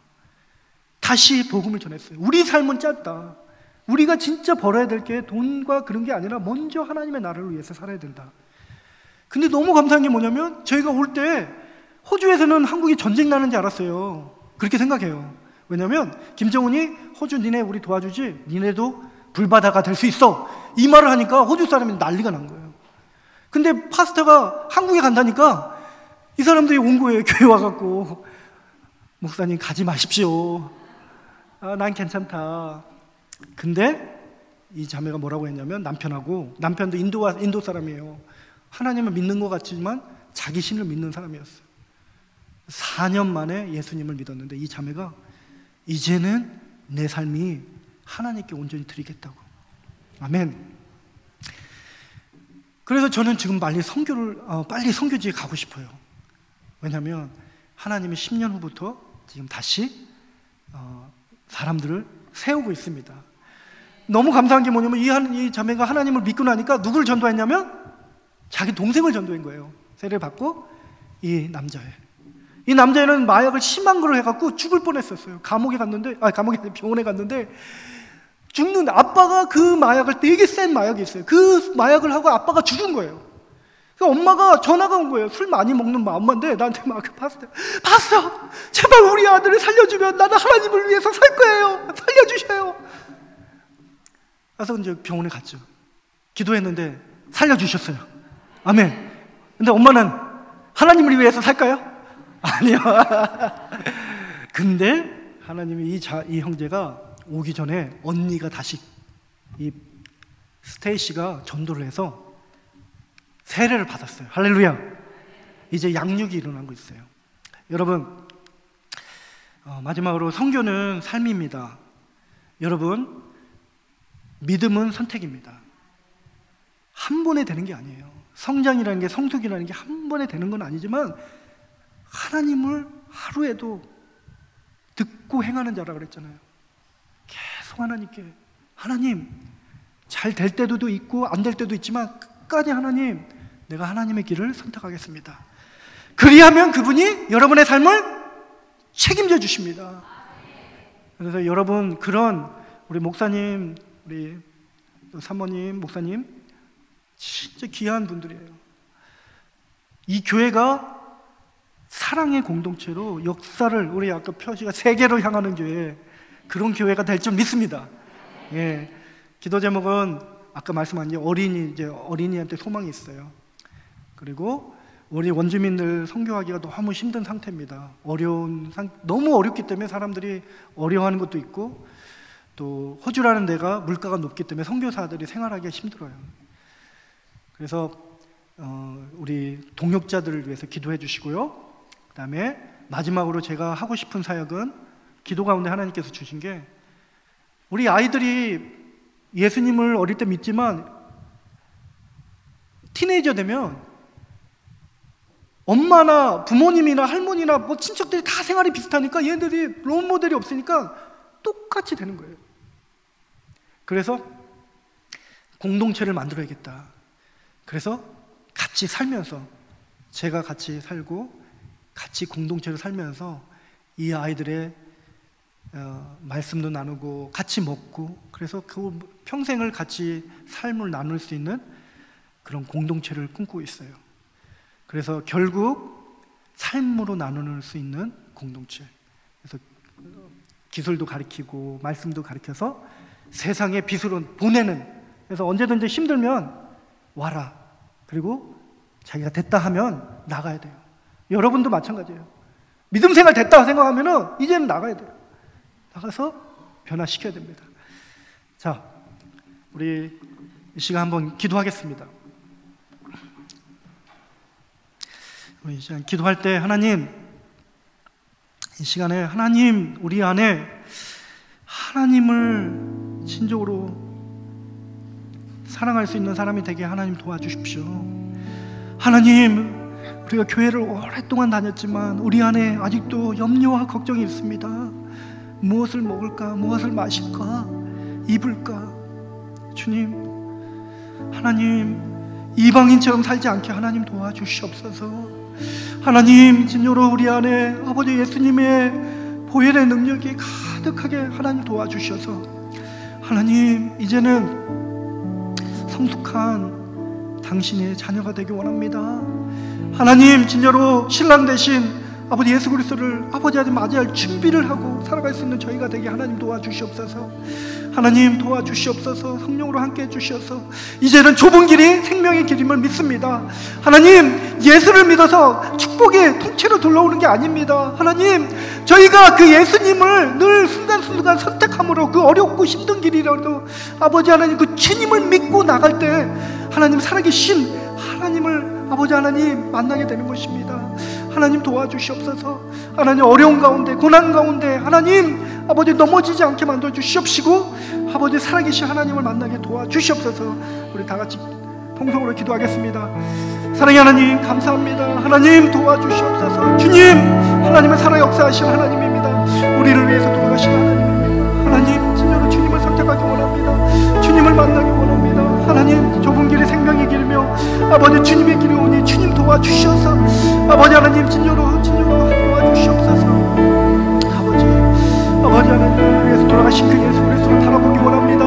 다시 복음을 전했어요. 우리 삶은 짧다. 우리가 진짜 벌어야 될 게 돈과 그런 게 아니라 먼저 하나님의 나라를 위해서 살아야 된다. 근데 너무 감사한 게 뭐냐면, 저희가 올 때 호주에서는 한국이 전쟁 나는 줄 알았어요. 그렇게 생각해요. 왜냐면 김정은이 호주 니네 우리 도와주지, 니네도 불바다가 될 수 있어, 이 말을 하니까 호주 사람이 난리가 난 거예요. 근데 파스타가 한국에 간다니까 이 사람들이 온 거예요. 교회 와갖고, 목사님 가지 마십시오. 난 괜찮다. 근데 이 자매가 뭐라고 했냐면, 남편도 인도 사람이에요. 하나님을 믿는 것 같지만 자기 신을 믿는 사람이었어요. 4년 만에 예수님을 믿었는데, 이 자매가 이제는 내 삶이 하나님께 온전히 드리겠다고. 아멘. 그래서 저는 지금 빨리 선교지에 가고 싶어요. 왜냐하면 하나님이 10년 후부터 지금 다시 사람들을 세우고 있습니다. 너무 감사한 게 뭐냐면, 이 자매가 하나님을 믿고 나니까 누구를 전도했냐면 자기 동생을 전도한 거예요. 세례를 받고. 이 남자애는 마약을 심한 걸 해갖고 죽을 뻔했었어요. 병원에 갔는데 죽는, 아빠가 그 마약을, 되게 센 마약이 있어요. 그 마약을 하고 아빠가 죽은 거예요. 그러니까 엄마가 전화가 온 거예요. 술 많이 먹는 엄마인데 나한테 막, 파스터 제발 우리 아들을 살려주면 나는 하나님을 위해서 살 거예요. 살려주셔요. 그래서 이제 병원에 갔죠. 기도했는데 살려주셨어요. 아멘. 근데 엄마는 하나님을 위해서 살까요? 아니요. 근데 하나님이 이 형제가 오기 전에 언니가 다시, 이 스테이시가 전도를 해서 세례를 받았어요. 할렐루야. 이제 양육이 일어나고 있어요. 여러분, 마지막으로 선교는 삶입니다. 여러분, 믿음은 선택입니다. 한 번에 되는 게 아니에요. 성장이라는 게, 성숙이라는 게 한 번에 되는 건 아니지만, 하나님을 하루에도 듣고 행하는 자라 그랬잖아요. 계속 하나님께, 하나님, 잘 될 때도 있고 안 될 때도 있지만 끝까지 하나님, 내가 하나님의 길을 선택하겠습니다. 그리하면 그분이 여러분의 삶을 책임져 주십니다. 그래서 여러분, 그런 우리 목사님, 우리 사모님, 목사님 진짜 귀한 분들이에요. 이 교회가 사랑의 공동체로 역사를, 우리 아까 표시가 세계로 향하는 교회, 그런 교회가 될 줄 믿습니다. 예. 기도 제목은 아까 말씀한 어린이한테 소망이 있어요. 그리고 우리 원주민들 선교하기가 너무 힘든 상태입니다. 너무 어렵기 때문에 사람들이 어려워하는 것도 있고, 또 호주라는 데가 물가가 높기 때문에 선교사들이 생활하기가 힘들어요. 그래서 우리 동역자들을 위해서 기도해 주시고요. 그 다음에 마지막으로 제가 하고 싶은 사역은, 기도 가운데 하나님께서 주신 게, 우리 아이들이 예수님을 어릴 때 믿지만 티네이저 되면 엄마나 부모님이나 할머니나 뭐 친척들이 다 생활이 비슷하니까 얘들이 롤모델이 없으니까 똑같이 되는 거예요. 그래서 공동체를 만들어야겠다. 그래서 같이 살면서, 제가 같이 살고 같이 공동체를 살면서 이 아이들의 말씀도 나누고 같이 먹고, 그래서 그 평생을 같이 삶을 나눌 수 있는 그런 공동체를 꿈꾸고 있어요. 그래서 결국 삶으로 나눌 수 있는 공동체, 그래서 기술도 가르치고 말씀도 가르쳐서 세상에 빛으로 보내는, 그래서 언제든지 힘들면 와라, 그리고 자기가 됐다 하면 나가야 돼요. 여러분도 마찬가지예요. 믿음 생활 됐다 생각하면은 이제는 나가야 돼요. 나가서 변화시켜야 됩니다. 자, 우리 이 시간 한번 기도하겠습니다. 우리 이 시간 기도할 때, 하나님, 이 시간에 하나님, 우리 안에 하나님을 진정으로 사랑할 수 있는 사람이 되게 하나님 도와주십시오. 하나님, 우리가 교회를 오랫동안 다녔지만 우리 안에 아직도 염려와 걱정이 있습니다. 무엇을 먹을까? 무엇을 마실까? 입을까? 주님, 하나님, 이방인처럼 살지 않게 하나님 도와주시옵소서. 하나님, 진정으로 우리 안에 아버지 예수님의 보혈의 능력이 가득하게 하나님 도와주셔서, 하나님, 이제는 성숙한 당신의 자녀가 되기 원합니다. 하나님, 진짜로 신랑 대신 아버지 예수 그리스도를 아버지 아들 맞이할 준비를 하고 살아갈 수 있는 저희가 되게 하나님 도와주시옵소서. 하나님 도와주시옵소서. 성령으로 함께 해주셔서 이제는 좁은 길이 생명의 길임을 믿습니다. 하나님, 예수를 믿어서 축복의 통째로 둘러오는 게 아닙니다. 하나님, 저희가 그 예수님을 늘 순간순간 선택함으로 그 어렵고 힘든 길이라도 아버지 하나님 그 주님을 믿고 나갈 때 하나님 살아계신 하나님을 아버지 하나님 만나게 되는 것입니다. 하나님 도와주시옵소서. 하나님, 어려운 가운데 고난 가운데 하나님 아버지 넘어지지 않게 만들어 주시옵시고 아버지 살아계신 하나님을 만나게 도와주시옵소서. 우리 다 같이 통성으로 기도하겠습니다. 사랑의 하나님, 감사합니다. 하나님 도와주시옵소서. 주님, 하나님은 살아 역사하신 하나님입니다. 우리를 위해서 돌아가신 하나님입니다. 하나님, 진정으로 주님을 선택하기 원합니다. 주님을 만나기 원합니다. 하나님, 좁은 길이 생명의 길이며 아버지 주님의 길이 오니 주님 도와주셔서 아버지 하나님 진정으로 도와주시옵소서. 아버지 하나님 위해서 돌아가신 그 예수 그리스도를 바라보기 원합니다.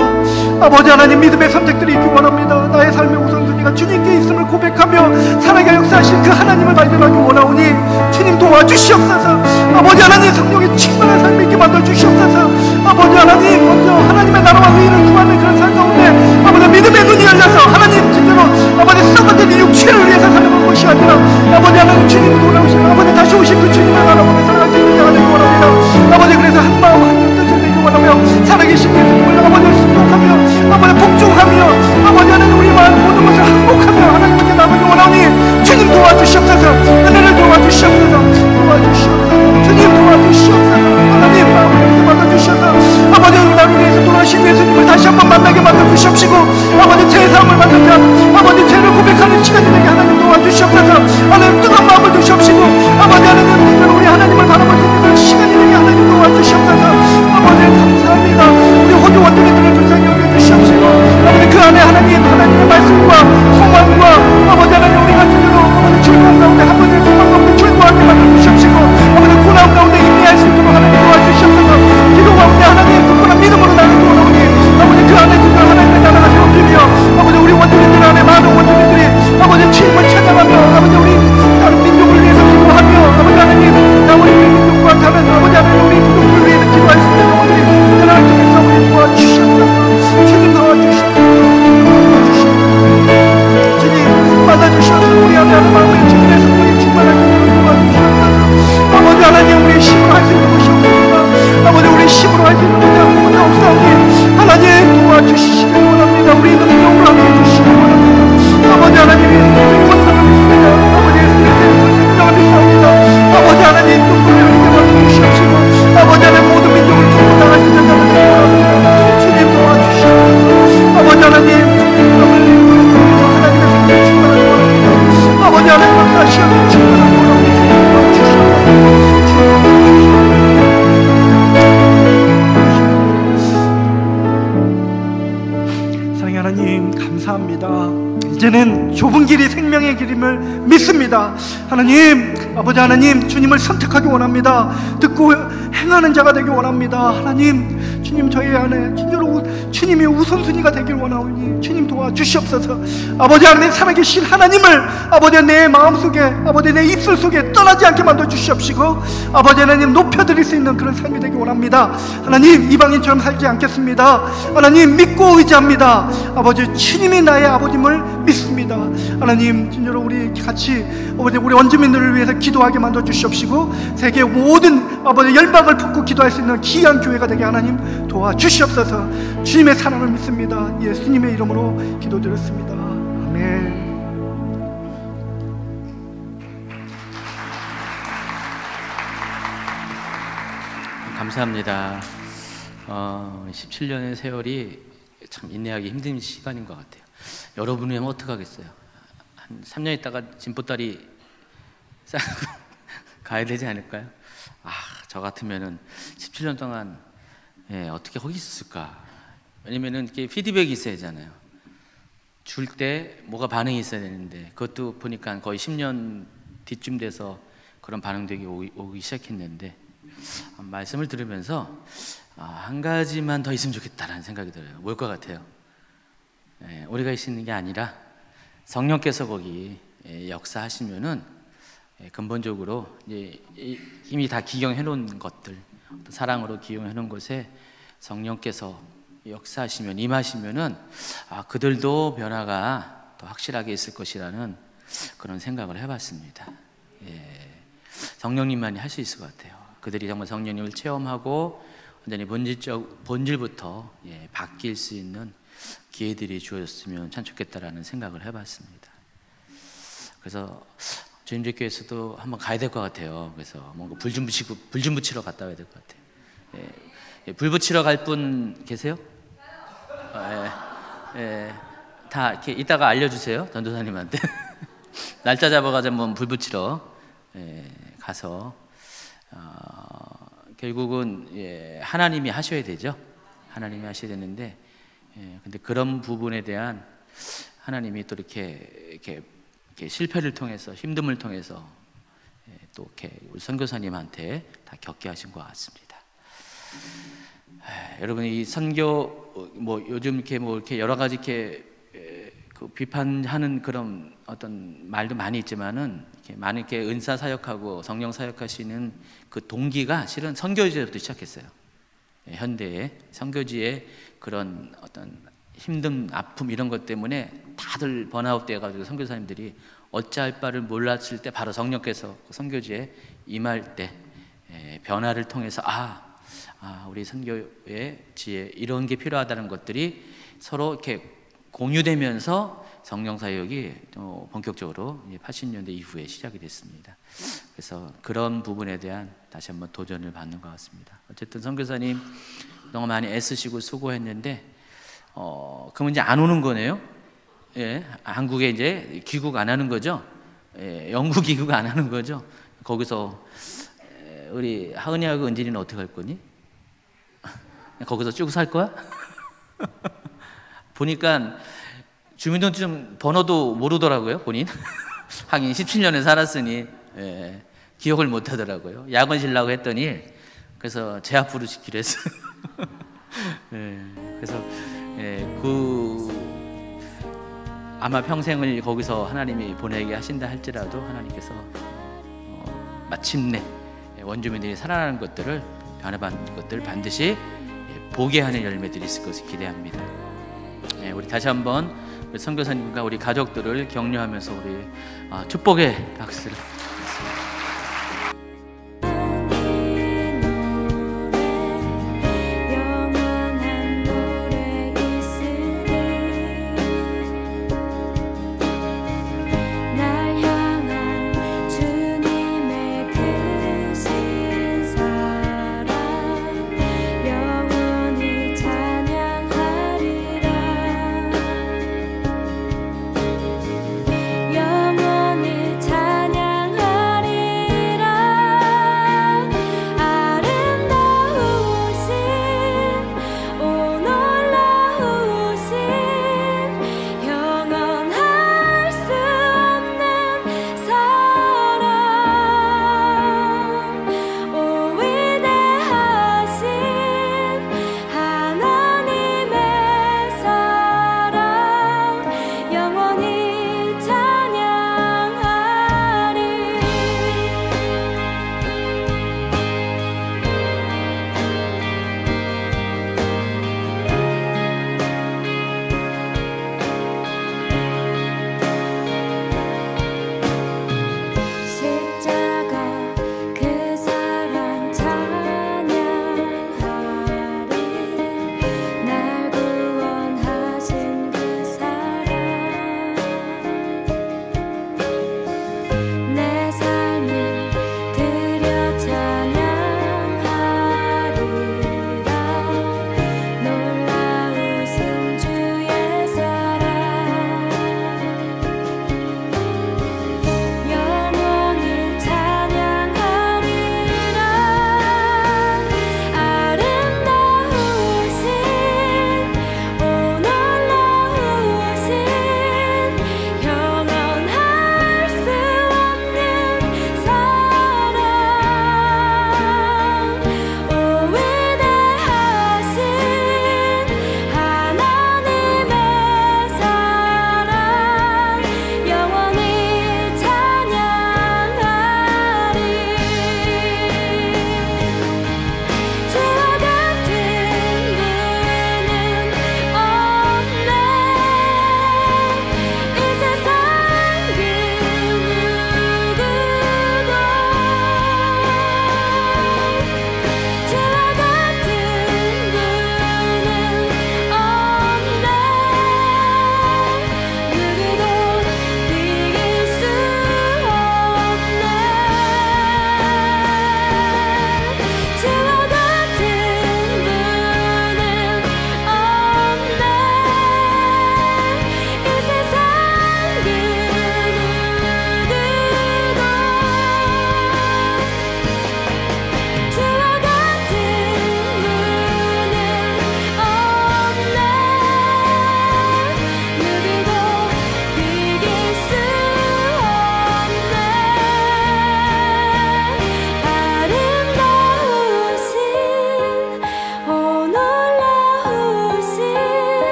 아버지 하나님, 믿음의 선택들이 있기 원합니다. 나의 삶의 우선순위가 주님께 있음을 고백하며 살아가 역사하신 그 하나님을 발견하기 원하오니 주님 도와주시옵소서. 아버지 하나님, 성령의 충만한 삶이 있게 만들어주시옵소서. 아버지 하나님, 먼저 하나님의 나라와 의를 구하는 그런 삶 가운데 아버지 믿음의 눈이 열려서 하나님 진짜로 아버지 썩어진 이 육체를 위해서 살아가는 것이 아니라 아버지 하나님 주님 돌아오신 아버지 다시 오신 그 주님을 바라보며 살아갈 수 있는 자가 되기 원합니다. 아버지, 그래서 한 마음 한 뜻을 되기 원하며 살아계신 예수님을 아버지를 순종하며 아버지 복종하며 아버지 하나님 우리 마음 모든 것을 항복하며 하나님께 나가기 원하오니 주님 도와주시옵소서. 은혜를 도와주시옵소서. 도와주시옵소서. 주님 도와주시옵소서. 이제는 좁은 길이 생명의 길임을 믿습니다. 하나님, 아버지 하나님, 주님을 선택하기 원합니다. 듣고 행하는 자가 되기 원합니다. 하나님, 주님 저희 안에 진짜로 주님이 우선순위가 되길 원하오니 주님 도와주시옵소서. 아버지 하나님, 살아계신 하나님을 아버지 내 마음속에, 아버지 내 입술 속에 떠나지 않게 만들어 주시옵시고, 아버지 하나님 높여드릴 수 있는 그런 삶이 되기 원합니다. 하나님, 이방인처럼 살지 않겠습니다. 하나님, 믿고 의지합니다. 아버지, 주님이 나의 아버님을 믿습니다. 하나님, 진짜로 우리 같이 아버지 우리 원주민들을 위해서 기도하게 만들어 주시옵시고, 세계 모든 아버지 열방을 품고 기도할 수 있는 귀한 교회가 되게 하나님 도와주시옵소서. 주님의 사랑을 믿습니다. 예수님의 이름으로 기도드렸습니다. 아멘. 감사합니다. 17년의 세월이 참 인내하기 힘든 시간인 것 같아요. 여러분이면 어떡하겠어요? 한 3년 있다가 진보다리 싸고 가야 되지 않을까요? 저 같으면은 17년 동안 어떻게 거기 있었을까? 왜냐면은 이렇게 피드백이 있어야 하잖아요. 줄 때 뭐가 반응이 있어야 되는데, 그것도 보니까 거의 10년 뒤쯤 돼서 그런 반응들이 오기 시작했는데, 말씀을 들으면서 한 가지만 더 있으면 좋겠다라는 생각이 들어요. 뭘 것 같아요? 우리가 있는 게 아니라 성령께서 거기 역사하시면은 근본적으로 이제 이미 다 기경해 놓은 것들, 사랑으로 기용해 놓은 곳에 성령께서 역사하시면, 임하시면은 그들도 변화가 더 확실하게 있을 것이라는 그런 생각을 해봤습니다. 성령님만이 할 수 있을 것 같아요. 그들이 정말 성령님을 체험하고 완전히 본질부터 바뀔 수 있는 기회들이 주어졌으면 참 좋겠다라는 생각을 해봤습니다. 그래서 주님들교회에서도 한번 가야 될 것 같아요. 그래서 뭔가 불 좀 붙이러 갔다 와야 될 것 같아요. 불 붙이러 갈 분 계세요? 다 이렇게 이따가 알려주세요, 전도사님한테. 날짜 잡아가지고 한번 불 붙이러 가서 결국은 하나님이 하셔야 되죠. 하나님이 하셔야 되는데, 근데 그런 부분에 대한 하나님이 또 이렇게 실패를 통해서, 힘듦을 통해서 또 이렇게 우리 선교사님한테 다 겪게 하신 것 같습니다. 여러분, 이 선교 요즘 이렇게 여러 가지 그 비판하는 그런 어떤 말도 많이 있지만은, 많은 은사 사역하고 성령 사역하시는 그 동기가 실은 선교지에부터 시작했어요. 현대의 선교지의 그런 어떤 힘든 아픔 이런 것 때문에 다들 번아웃 돼가지고 선교사님들이 어찌할 바를 몰랐을 때 바로 성령께서 선교지에 임할 때 변화를 통해서 우리 선교의 지혜 이런 게 필요하다는 것들이 서로 이렇게 공유되면서 성령 사역이 또 본격적으로 80년대 이후에 시작이 됐습니다. 그래서 그런 부분에 대한 다시 한번 도전을 받는 것 같습니다. 어쨌든 선교사님 너무 많이 애쓰시고 수고했는데 그러면 이제 안 오는 거네요. 한국에 이제 귀국 안 하는 거죠. 영국 귀국 안 하는 거죠. 거기서 우리 하은이하고 은진이는 어떻게 할 거니? 거기서 쭉 살 거야? 보니까 주민등록증 번호도 모르더라고요, 본인. 하긴 17년에 살았으니 기억을 못 하더라고요. 야근 쉬려고 했더니 그래서 제압부를 시키려 했어요. 그래서 아마 평생을 거기서 하나님이 보내게 하신다 할지라도 하나님께서 마침내 원주민들이 살아나는 것들을, 변화받는 것들을 반드시 보게 하는 열매들이 있을 것을 기대합니다. 우리 다시 한번 우리 선교사님과 우리 가족들을 격려하면서 우리 축복의 박수를